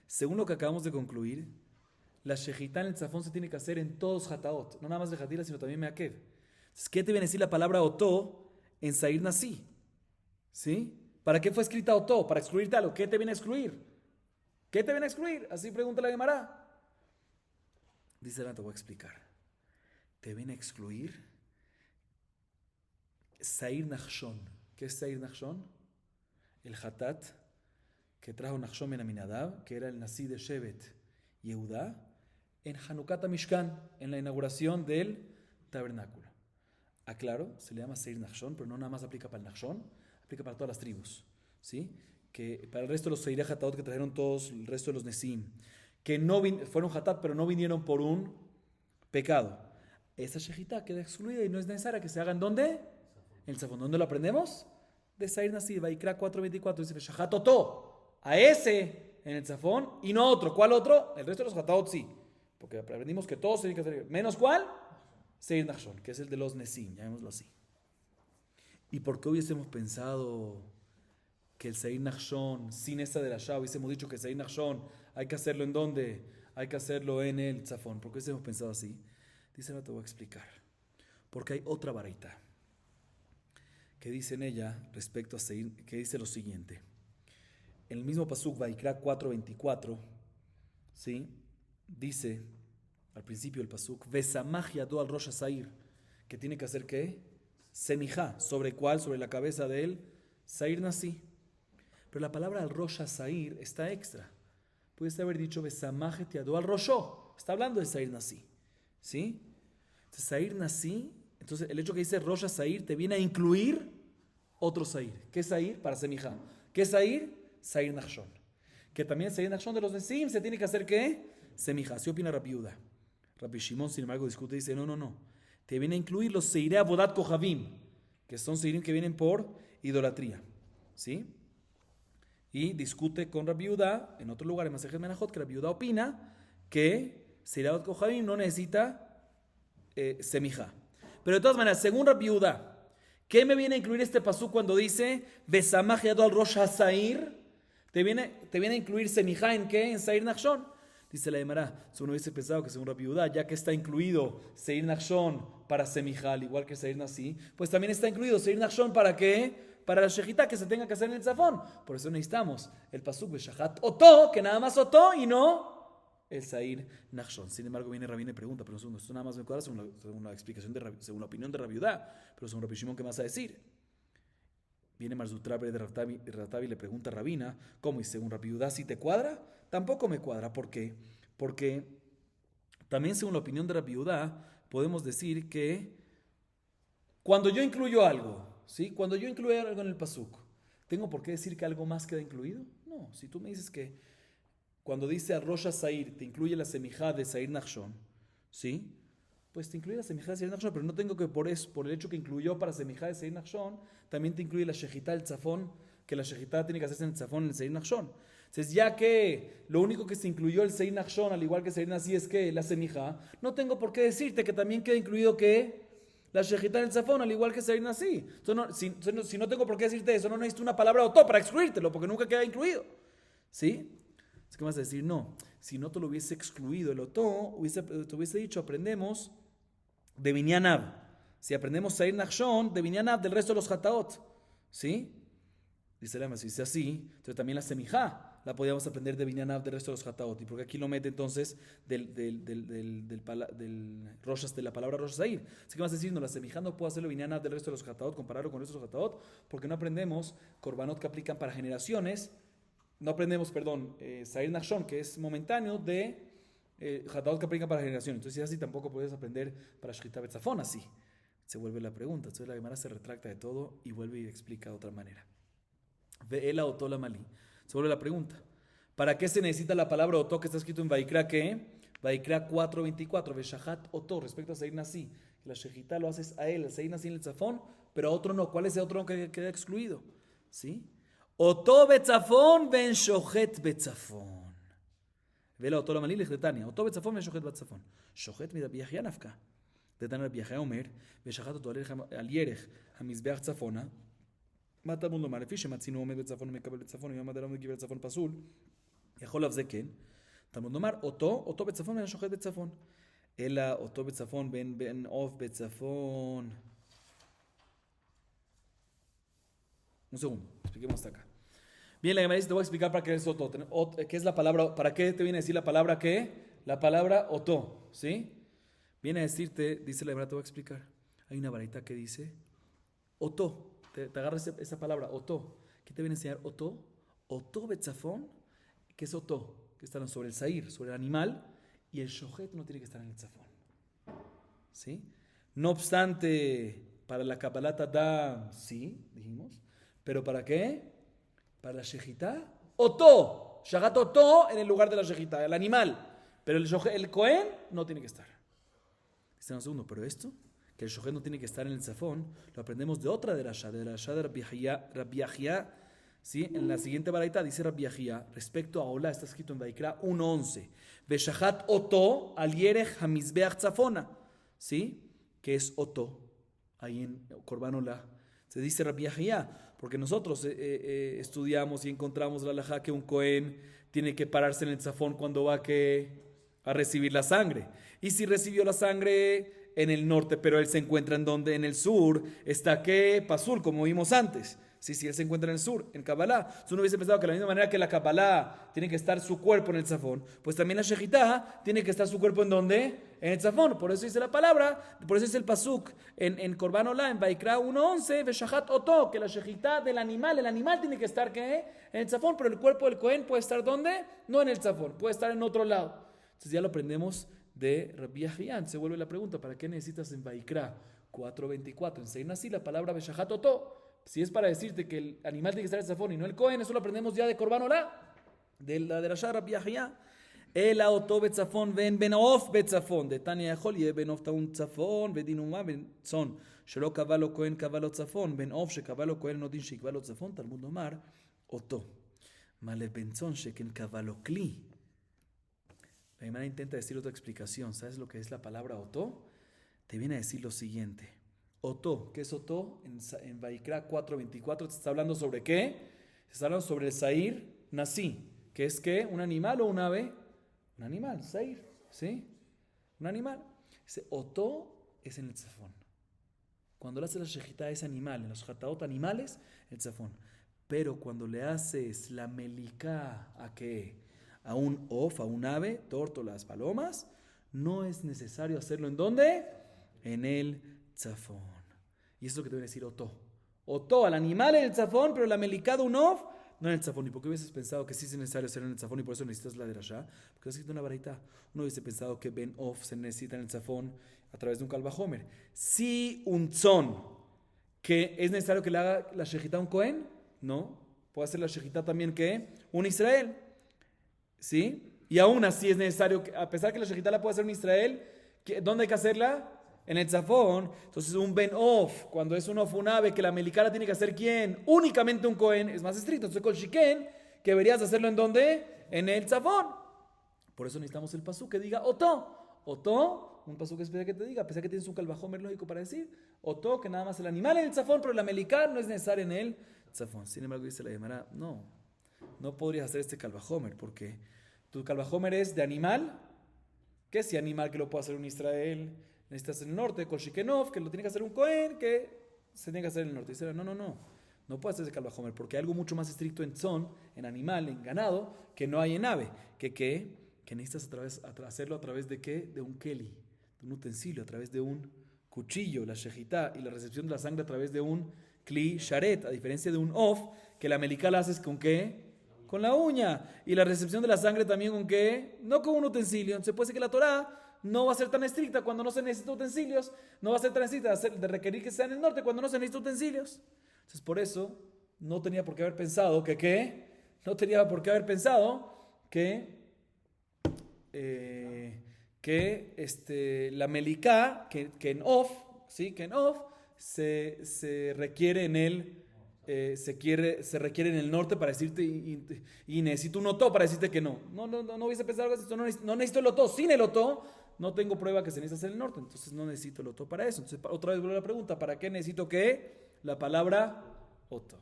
Según lo que acabamos de concluir, la shejitá en el tzafón se tiene que hacer en todos hataot, no nada más de jatila, sino también meakev. Entonces, ¿qué te viene a decir la palabra oto en Seir Nasi? ¿Sí? ¿Para qué fue escrita oto? Para excluirte algo. ¿Qué te viene a excluir? ¿Qué te viene a excluir? Así pregunta la Gemara. Dice, ahora te voy a explicar. Te viene a excluir Seir Nachshon. ¿Qué es Seir Nachshon? El hatat que trajo Nachshon ben Aminadab, que era el Nasi de Shevet Yehudá, en Hanukat Mishkan, en la inauguración del tabernáculo. Aclaro, se le llama Seir Nachshon, pero no nada más aplica para el Nachshon, aplica para todas las tribus, ¿sí? Que para el resto de los Seirei Hataot que trajeron todos, el resto de los Nesim, que no fueron Hatat, pero no vinieron por un pecado. Esa shejitá queda excluida y no es necesaria que se haga en ¿dónde? En el tzafón. ¿Dónde lo aprendemos? De Seir Nasi, Vaikra 4:24, dice Shahat Oto, a ese en el tzafón y no otro. ¿Cuál otro? El resto de los hataot sí, porque aprendimos que todos tienen que hacer. ¿Menos cuál? Seir Nachshon, que es el de los Nesim, llamémoslo así. ¿Y por qué hubiésemos pensado que el Seir Nachshon, sin esta de la Shah, hubiésemos dicho que Seir Nachshon hay que hacerlo en dónde? Hay que hacerlo en el tzafón. ¿Por qué hubiésemos pensado así? Dice, ahora te voy a explicar. Porque hay otra baraita que dice en ella respecto a Seir, que dice lo siguiente. En el mismo pasuk, Vaikra 4:24, ¿sí? Dice al principio del pasuk, Vesamach yado al Rosh Hasair, que tiene que hacer ¿qué? Semijá. ¿Sobre cuál? Sobre la cabeza del Seir Nasi. Pero la palabra al Rosh Hasair está extra. Puedes haber dicho Vesamach yado al Rosho. Está hablando de Seir Nasi, ¿sí? Entonces, Seir Nasi, entonces el hecho que dice Rosh Hasair te viene a incluir otro Sair. ¿Qué es Sair? Para Semijá. ¿Qué es Sair? Seir Nachshon. Que también Seir Nachshon de los Nesim se tiene que hacer ¿qué? Semijá. Así opina Rabbi Yehuda. Rabbi Shimon, sin embargo, discute y dice, no. Te viene a incluir los Seirei Avodat Kohavim, que son Seirim que vienen por idolatría. ¿Sí? Y discute con Rabbi Yehuda, en otro lugar, en Masejet Menachot, que Rabbi Yehuda opina que Seirei Avodat Kohavim no necesita semijá. Pero de todas maneras, según Rabbi Yehuda, ¿qué me viene a incluir este pasú cuando dice Vesamach yado al Rosh Hasair? Te viene a incluir semijá en ¿qué? En Seir Nachshon. Dice la Gemara, si uno hubiese pensado que según Rabbi Yehuda, ya que está incluido Seir Nachshon para semijá, al igual que Seir Nasi, pues también está incluido Seir Nachshon para ¿qué? para la shejitá que se tenga que hacer en el zafón. Por eso necesitamos el pasuk Beshahat Oto, que nada más Oto y no el Sair Nachshon. Sin embargo, viene Rabín y pregunta, pero segundo, esto nada más me cuadra según la explicación según la opinión de Rabiudá, pero según Rabbi Shimon, ¿qué más a decir? Viene Marzutrabe de Ratabi y le pregunta a Rabina, ¿cómo? Y según Rabiudá, ¿sí te cuadra? Tampoco me cuadra. ¿Por qué? Porque también según la opinión de Rabiudá, podemos decir que cuando yo incluyo algo, ¿sí? Cuando yo incluyo algo en el pasuk, ¿tengo por qué decir que algo más queda incluido? No, si tú me dices que cuando dice a Rosh Sair te incluye la semijá de Sair Nachshon, ¿sí? Pues te incluye la semijá de Sair Nachshon, pero no tengo que por el hecho que incluyó para semijá de Sair Nachshon, también te incluye la shejitá del tzafón, que la shejitá tiene que hacerse en el tzafón en el Sair Nachshon. Entonces, ya que lo único que se incluyó el Sair Nachshon, al igual que Sair Nasi, es que la semijá, no tengo por qué decirte que también queda incluido que la shejitá del tzafón, al igual que Sair Nasi. Si no tengo por qué decirte eso, no necesito una palabra otó para excluírtelo, porque nunca queda incluido. ¿Sí? Es que vas a decir, no, si no te lo hubiese excluido el otó, te hubiese dicho, aprendemos de Binyan Av. Si aprendemos Sair Nachshon, de Binyan Av, del resto de los hataot. ¿Sí? Dice Lama, si dice así, entonces también la semijá la podíamos aprender de Binyan Av del resto de los hataot. ¿Y por qué aquí lo mete entonces del roshas, de la palabra Rosh Sair? Así que vas a decir, no, la semijá no puedo hacerlo Binyan Av del resto de los hataot, compararlo con el resto de los hataot, porque no aprendemos korbanot que aplican para generaciones. No aprendemos, Sair Nachshon, que es momentáneo, de hataot que aplican para generaciones. Entonces, si es así, tampoco puedes aprender para Shechitá Betzafón así. Se vuelve la pregunta. Entonces, la Gemara se retracta de todo y vuelve y explica de otra manera. Ve'ela otó la malí. Se vuelve la pregunta. ¿Para qué se necesita la palabra otó que está escrito en Vaikra qué? Vaikra 4:24. Veshahat otó, respecto a Sair Nasi. La Shechitá lo haces a él, el Sair Nasi en el Tzafón, pero a otro no. ¿Cuál es el otro que queda excluido? ¿Sí? Otó betzafón ven shohet betzafón. Vela otó la malí lechdetania. Otó betzafón ven shohet betzafón. Shohet mida biachia nafka. Detana biachia omer. Veshahat otó al yerech hamizbeach tzafona. Mata mundo marefi shematzinu omer betzafón mekabel betzafón. Yom adelam mekibel betzafón pasul. Yachol avze ken. Talmud nomar otó betzafón ven shohet betzafón. Ela otó betzafón ben of betzafón. Un segundo, expliquemos hasta acá. Bien, la Gemara dice, te voy a explicar para qué es otó. ¿Qué es la palabra? ¿Para qué te viene a decir la palabra qué? La palabra otó, ¿sí? Viene a decirte, dice la Gemara, te voy a explicar. Hay una varita que dice otó. Te agarras esa palabra, otó. ¿Qué te viene a enseñar otó? Otó betzafón. ¿Qué es otó? Que están sobre el sair, sobre el animal. Y el shohet no tiene que estar en el tzafón. ¿Sí? No obstante, para la Kabbalat Adam, sí, dijimos. ¿Pero para qué? Para la shejitá. Otó. Shagat otó en el lugar de la shejitá, el animal. Pero el Cohen no tiene que estar. Dice un segundo, pero esto, que el shohet no tiene que estar en el zafón, lo aprendemos de otra de la Rabbi Yahya. ¿Sí? En la siguiente baraita dice Rabbi Yahya, respecto a Olá, está escrito en Vaikra 1:11. Beshahat otó al yerech hamizbeach tzafona. ¿Sí? Que es otó. Ahí en Korban Olá. Se dice Rabbi Yahya, porque nosotros estudiamos y encontramos la halajá que un Cohen tiene que pararse en el zafón cuando va a recibir la sangre. Y si recibió la sangre en el norte, pero él se encuentra en donde, en el sur, está que Pasul, como vimos antes. Si él se encuentra en el sur, en Kabbalah. Si uno hubiese pensado que de la misma manera que la Kabbalah tiene que estar su cuerpo en el zafón, pues también la shejitá tiene que estar su cuerpo en donde, en el zafón. Por eso dice la palabra, por eso dice el pasuk en Korban Olá, en Vaikra 1:11, Veshahat otó, que la shejitá del animal, el animal tiene que estar ¿qué? En el zafón, pero el cuerpo del Cohen puede estar ¿dónde? No en el zafón, puede estar en otro lado. Entonces ya lo aprendemos de Rabbi Yahya. Se vuelve la pregunta, ¿para qué necesitas en Vaikra 4:24? Enseña así la palabra Veshahat otó. Si es para decirte que el animal tiene que estar en el zafón y no el Cohen, eso lo aprendemos ya de Korban Olá, de la Rabbi Yahya. El otó betzafón ben of betzafón. De Tania Yachol y ben of taun tzafón, bedinuma ben son. Shelo kavalo Cohen kavalo tzafón, ben of shekavalo Cohen no din shekavalo tzafón, Talmud nomar otó. Male benzón sheken kavalo kli. La Gemara intenta decir otra explicación. ¿Sabes lo que es la palabra otó? Te viene a decir lo siguiente. Otó, ¿qué es otó? En Vaikra 4:24 te está hablando sobre qué? Se está hablando sobre el Sair Nasi, que es ¿qué? ¿Un animal o un ave? Un animal, Sair, ¿sí? Un animal. Dice, otó es en el tzafón. Cuando le haces la shejitá a ese animal, en los jataot animales, el tzafón. Pero cuando le haces la meliká ¿a qué? A un of, a un ave, tórtolas, palomas, no es necesario hacerlo ¿en dónde? En el tzafón. Y eso es lo que te voy a decir Otó. Otó al animal en el tzafón, pero la meliká de un of, no en el tzafón. ¿Y por qué hubieses pensado que sí es necesario hacerlo en el tzafón y por eso necesitas la derashá? Porque has escrito una baraita. Uno hubiese pensado que ben of se necesita en el tzafón a través de un kalvajomer. Si un tzon, que es necesario que le haga la shejitá a un cohen, no. Puede hacer la shejitá también que un Israel. ¿Sí? Y aún así es necesario, a pesar que la shejitá la puede hacer un Israel, ¿dónde hay que hacerla? En el tzafón. Entonces un ben of, cuando es un of, un ave, que la meliká la tiene que hacer ¿quién? Únicamente un cohen, es más estricto. Entonces con shiken, que deberías hacerlo ¿en dónde? En el tzafón. Por eso necesitamos el pasú que diga Otó. Otó, un pasú que espera que te diga, a pesar que tienes un kalvajomer lógico para decir, Otó, que nada más el animal en el tzafón, pero la meliká no es necesaria en el tzafón. Sin embargo, dice la Gemara, no podrías hacer este kalvajomer, porque tu kalvajomer es de animal. ¿Qué es ese animal que lo puede hacer un Israel? Necesitas en el norte, con Shikenov, que lo tiene que hacer un Cohen, que se tiene que hacer en el norte. Dice, no puede hacer ese kalvajomer, porque hay algo mucho más estricto en tzon, en animal, en ganado, que no hay en ave. Que necesitas hacerlo a través de ¿qué? De un keli, de un utensilio, a través de un cuchillo, la shejitá, y la recepción de la sangre a través de un kli sharet, a diferencia de un of, que la meliká la haces con ¿qué? Con la uña. Y la recepción de la sangre también con ¿qué? No con un utensilio. Entonces puede ser que la Torá no va a ser tan estricta cuando no se necesitan utensilios, no va a ser tan estricta de requerir que sea en el norte cuando no se necesitan utensilios. Entonces por eso no tenía por qué haber pensado que ¿qué? No tenía por qué haber pensado que la meliká, que en off, ¿sí? Que en off se requiere en el se requiere en el norte para decirte y necesito un otó para decirte que no hubiese pensado algo así. No necesito el otó. Sin el otó no tengo prueba que se necesita hacer en el norte, entonces no necesito el otó para eso. Entonces otra vez vuelvo a la pregunta, ¿para qué necesito qué? La palabra otó.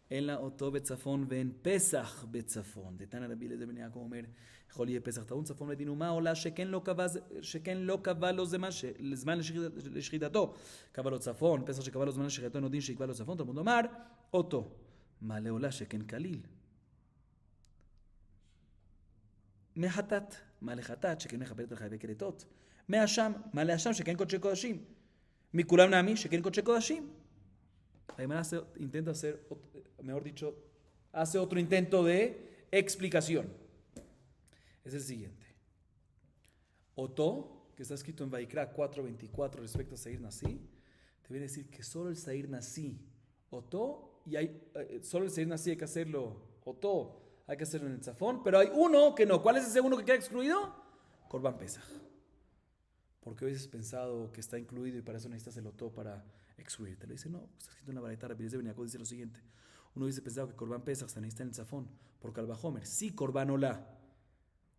En la otó betzafón ven pesach betzafón de Tana Rabbi Eliezer ben Yaakov Omer Joli pesach taun tzafón medinu ma ola sheken lo kava los demás lezman לשחיטתו קבע לו צפון פסח שקבע לו זמן לשחיטתו אינו דין שיקבע לו צפון תלמוד לומר אותו מה לעולה שכן כליל מחטאת מה לחטאת שכן מכבדת על חייבי כרתות מהאשם מה לאשם שכן קודשי קודשים מכולם נעמי שכן קודשי קודשים. Además intenta hacer, mejor dicho, hace otro intento de explicación. Es el siguiente. Otó, que está escrito en Vaikra 4:24 respecto a Seir Nasí, te viene a decir que solo el Seir Nasí, Otó, y solo el Seir Nasí hay que hacerlo, Otó, hay que hacerlo en el tzafón, pero hay uno que no. ¿Cuál es ese uno que queda excluido? Korban Pesach. ¿Por qué hubieses pensado que está incluido y para eso necesitas el Otó para excluirte? Le dice, no, está escrito en la baraita. Rabbi Eliezer ben Yaakov dice lo siguiente: uno hubiese pensado que Korban Pesach se necesita en el tzafón por kalvajomer. Sí, Korban Olá,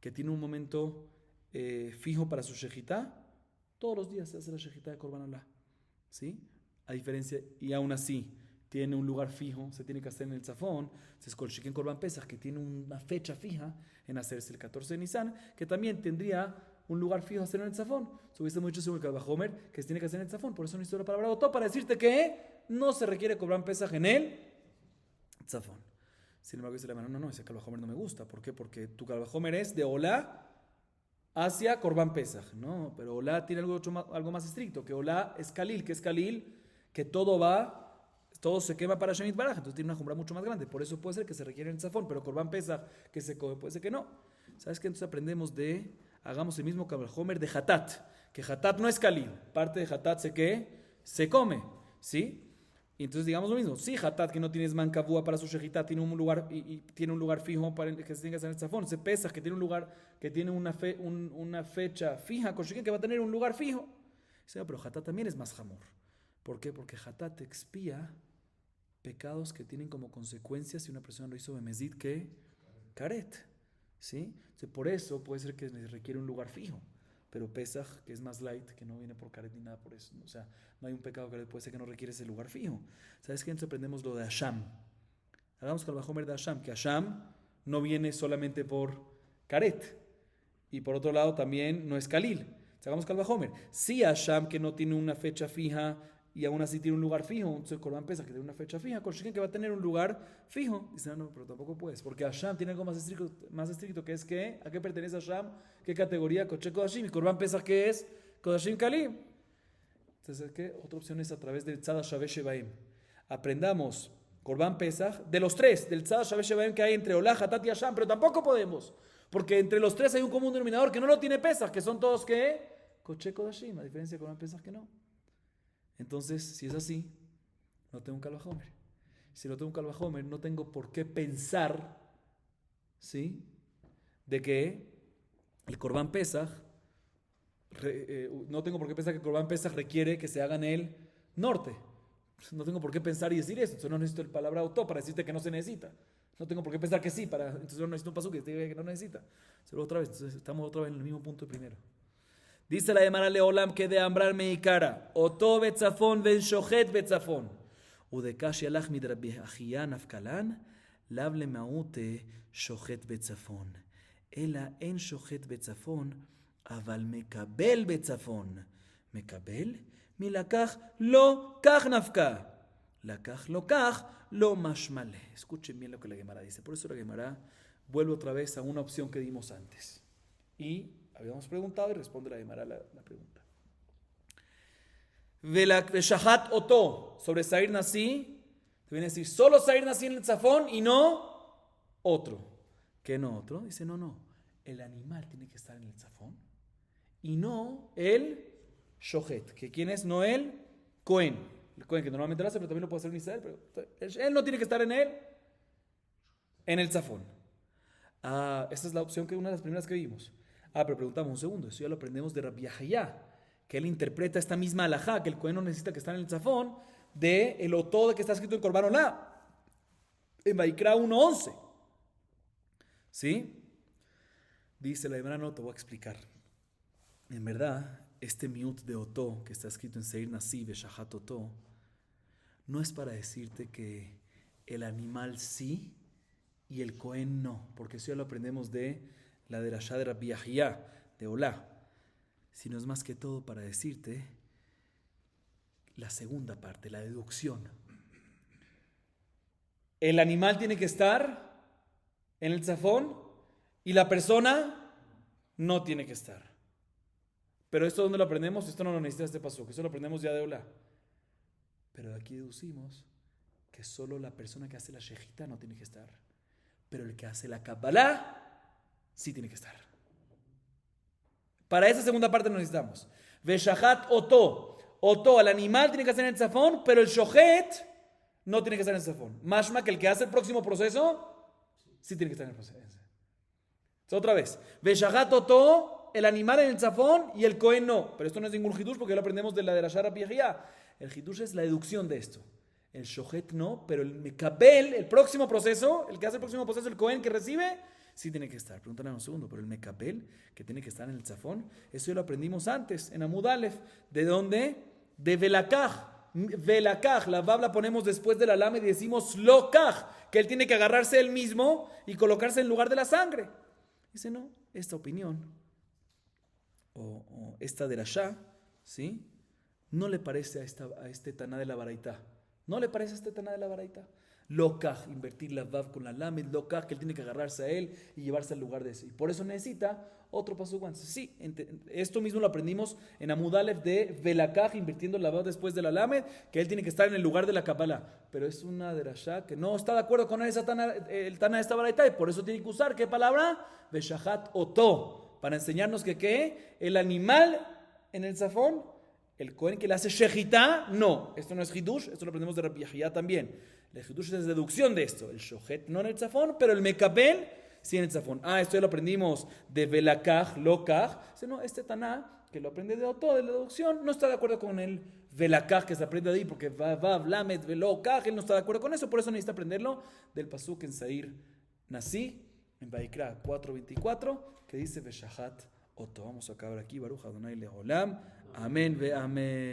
que tiene un momento fijo para su shejitá, todos los días se hace la shejitá de Korban Olá, ¿sí? A diferencia, y aún así tiene un lugar fijo, se tiene que hacer en el tzafón. Se colchique en Korban Pesach, que tiene una fecha fija en hacerse el 14 de Nisan, que también tendría un lugar fijo a hacer en el tzafón. Se hubiese mucho según el kalvajomer que se tiene que hacer en el tzafón. Por eso necesito la palabra otó para decirte que no se requiere Korban Pesach en el tzafón. Sin embargo, dice la mano, no, ese kalvajomer no me gusta. ¿Por qué? Porque tu kalvajomer es de Olá hacia Korban Pesach. No, pero Olá tiene algo más estricto, que Olá es Kalil, que todo se quema para Shemit Baraj, entonces tiene una jumbra mucho más grande. Por eso puede ser que se requiere en el tzafón, pero Korban Pesach que se come, puede ser que no. ¿Sabes qué? Entonces aprendemos hagamos el mismo kalvajomer de Hatat, que Hatat no es Kalil, parte de Hatat se come, ¿sí? Y entonces digamos lo mismo, sí, Hatat que no tiene Zman Kavua para su shejitá, tiene un lugar y tiene un lugar fijo para que se tenga que hacer en el tzafón. Se pesa que tiene un lugar, que tiene una fecha fija, con que va a tener un lugar fijo. Sí, pero Hatat también es más jamor. ¿Por qué? Porque Hatat expía pecados que tienen como consecuencia, si una persona lo hizo bemezid, que karet, ¿sí? Entonces, por eso puede ser que requiere un lugar fijo. Pero Pesach, que es más light, que no viene por karet ni nada por eso. O sea, no hay un pecado que puede ser que no requiere ese lugar fijo. ¿Sabes qué? Entonces aprendemos lo de Hasham. Hagamos kalvajomer de Hasham, que Hasham no viene solamente por karet. Y por otro lado también no es Kalil. Hagamos kalvajomer. Sí, Hasham que no tiene una fecha fija y aún así tiene un lugar fijo, entonces el Corban Pesach que tiene una fecha fija, que va a tener un lugar fijo. Dice, no, pero tampoco puedes, porque Hashem tiene algo más estricto que es que, ¿a qué pertenece Hashem? ¿Qué categoría? Koche Kodashim. ¿Y Corban Pesach qué es? Kodashim Kalim. Entonces, ¿qué? Otra opción es a través del Tzad HaShaveh Shebaim. Aprendamos Corban Pesach de los tres, del Tzad HaShaveh Shebaim que hay entre Olá, Hatat y Hashem, pero tampoco podemos, porque entre los tres hay un común denominador que no lo tiene Pesach, que son todos ¿qué? Koche Kodashim, a diferencia de Corban Pesach que no. Entonces, si es así, no tengo un Kal Vajomer. Si no tengo un Kal Vajomer, no tengo por qué pensar, ¿sí?, de que el Corban Pesach, no tengo por qué pensar que el Corban Pesach requiere que se haga en el norte. No tengo por qué pensar y decir eso. Entonces no necesito el palabra auto para decirte que no se necesita. No tengo por qué pensar que sí, entonces no necesito un pasuk que te diga que no necesita. Solo otra vez, entonces estamos otra vez en el mismo punto primero. Dice la Gemara Leolam que de Ambrar Meikara, Oto betzafon ven shochet betzafon. Udekash yalach mid Rabbi Achia nafkalan, lav lemaute shochet betzafon. Ela en shochet betzafon, aval mekabel betzafon. Mekabel, milakach lo kach nafka. Lakach lo kach lo mashmale. Escuchen bien lo que la Gemara dice. Por eso la Gemara vuelve otra vez a una opción que dimos antes. Y habíamos preguntado y responde la Gemara la pregunta. Veshahat oto, sobre Sair Nasi, te viene a decir solo Sair Nasi en el tzafón y no otro. ¿Qué no otro? Dice no. El animal tiene que estar en el tzafón y no el shohet. ¿Que quién es? No el Cohen. El Cohen que normalmente lo hace, pero también lo puede hacer en Israel. Pero él no tiene que estar en el tzafón. Esta es la opción que una de las primeras que vimos. Pero preguntamos un segundo, eso ya lo aprendemos de Rabbi Yahya, que él interpreta esta misma alajá, que el Cohen no necesita que esté en el tzafón, de el otó de que está escrito en Corban Olá, en Vaikra 1:11. ¿Sí? Dice la Gemara, no te voy a explicar. En verdad, este miut de otó, que está escrito en Seir Nasi, Veshahat otó, no es para decirte que el animal sí y el Cohen no, porque eso ya lo aprendemos de la derashá de Rabbi Yahya, de Olá, sino es más que todo para decirte la segunda parte, la deducción. El animal tiene que estar en el tzafón y la persona no tiene que estar. Pero esto ¿dónde lo aprendemos? Esto no lo necesita este pasuk, eso lo aprendemos ya de Olá. Pero de aquí deducimos que solo la persona que hace la shejita no tiene que estar, pero el que hace la kabbalah sí tiene que estar. Para esa segunda parte lo necesitamos. Veshahat oto. Oto, el animal tiene que estar en el tzafón, pero el shohet no tiene que estar en el tzafón. Mashma que el que hace el próximo proceso sí tiene que estar en el proceso. Entonces, otra vez. Veshahat oto, el animal en el tzafón y el Cohen no. Pero esto no es ningún hidush porque ya lo aprendemos de la de Rashar Rabbi Yahya. El hidush es la deducción de esto. El shohet no, pero el mekabel, el próximo proceso, el que hace el próximo proceso, el Cohen que recibe, sí tiene que estar. Pregúntale un segundo, pero el mekabel, que tiene que estar en el tzafón, eso ya lo aprendimos antes, en Amud Aleph. ¿De dónde? De velakaj. Velakaj, la vav la ponemos después de la lama y decimos lokaj, que él tiene que agarrarse él mismo y colocarse en lugar de la sangre. Dice, no, esta opinión, o esta derashá, ¿sí?, no le parece a este taná de la baraitá. No le parece a este taná de la baraitá. Lokaj, invertir la vav con la lamed, lokaj, que él tiene que agarrarse a él y llevarse al lugar de eso. Y por eso necesita otro pasuk antes. Sí, esto mismo lo aprendimos en Amud Aleph de velakaj, invirtiendo la vav después de la lamed, que él tiene que estar en el lugar de la Kabbalah. Pero es una derashá que no está de acuerdo con el taná de esta baraitá, y por eso tiene que usar, ¿qué palabra? Veshahat oto, para enseñarnos que ¿qué? El animal en el zafón, el Cohen que le hace shejitá, no. Esto no es hidush, esto lo aprendemos de Rabbi Yahya también. El hidush es deducción de esto. El shohet no en el tzafón, pero el mekabel sí en el tzafón. Esto ya lo aprendimos de velakaj, lokaj. No, este taná, que lo aprende de Otó, de la deducción, no está de acuerdo con el velakaj que se aprende de ahí, porque vav, lamed, velokaj, él no está de acuerdo con eso, por eso necesita aprenderlo del pasuk en Sair Nasi, en Vaikra 4:24, que dice Veshahat Otó. Vamos a acabar aquí. Baruch Adonai Leolam. Amén ve amén.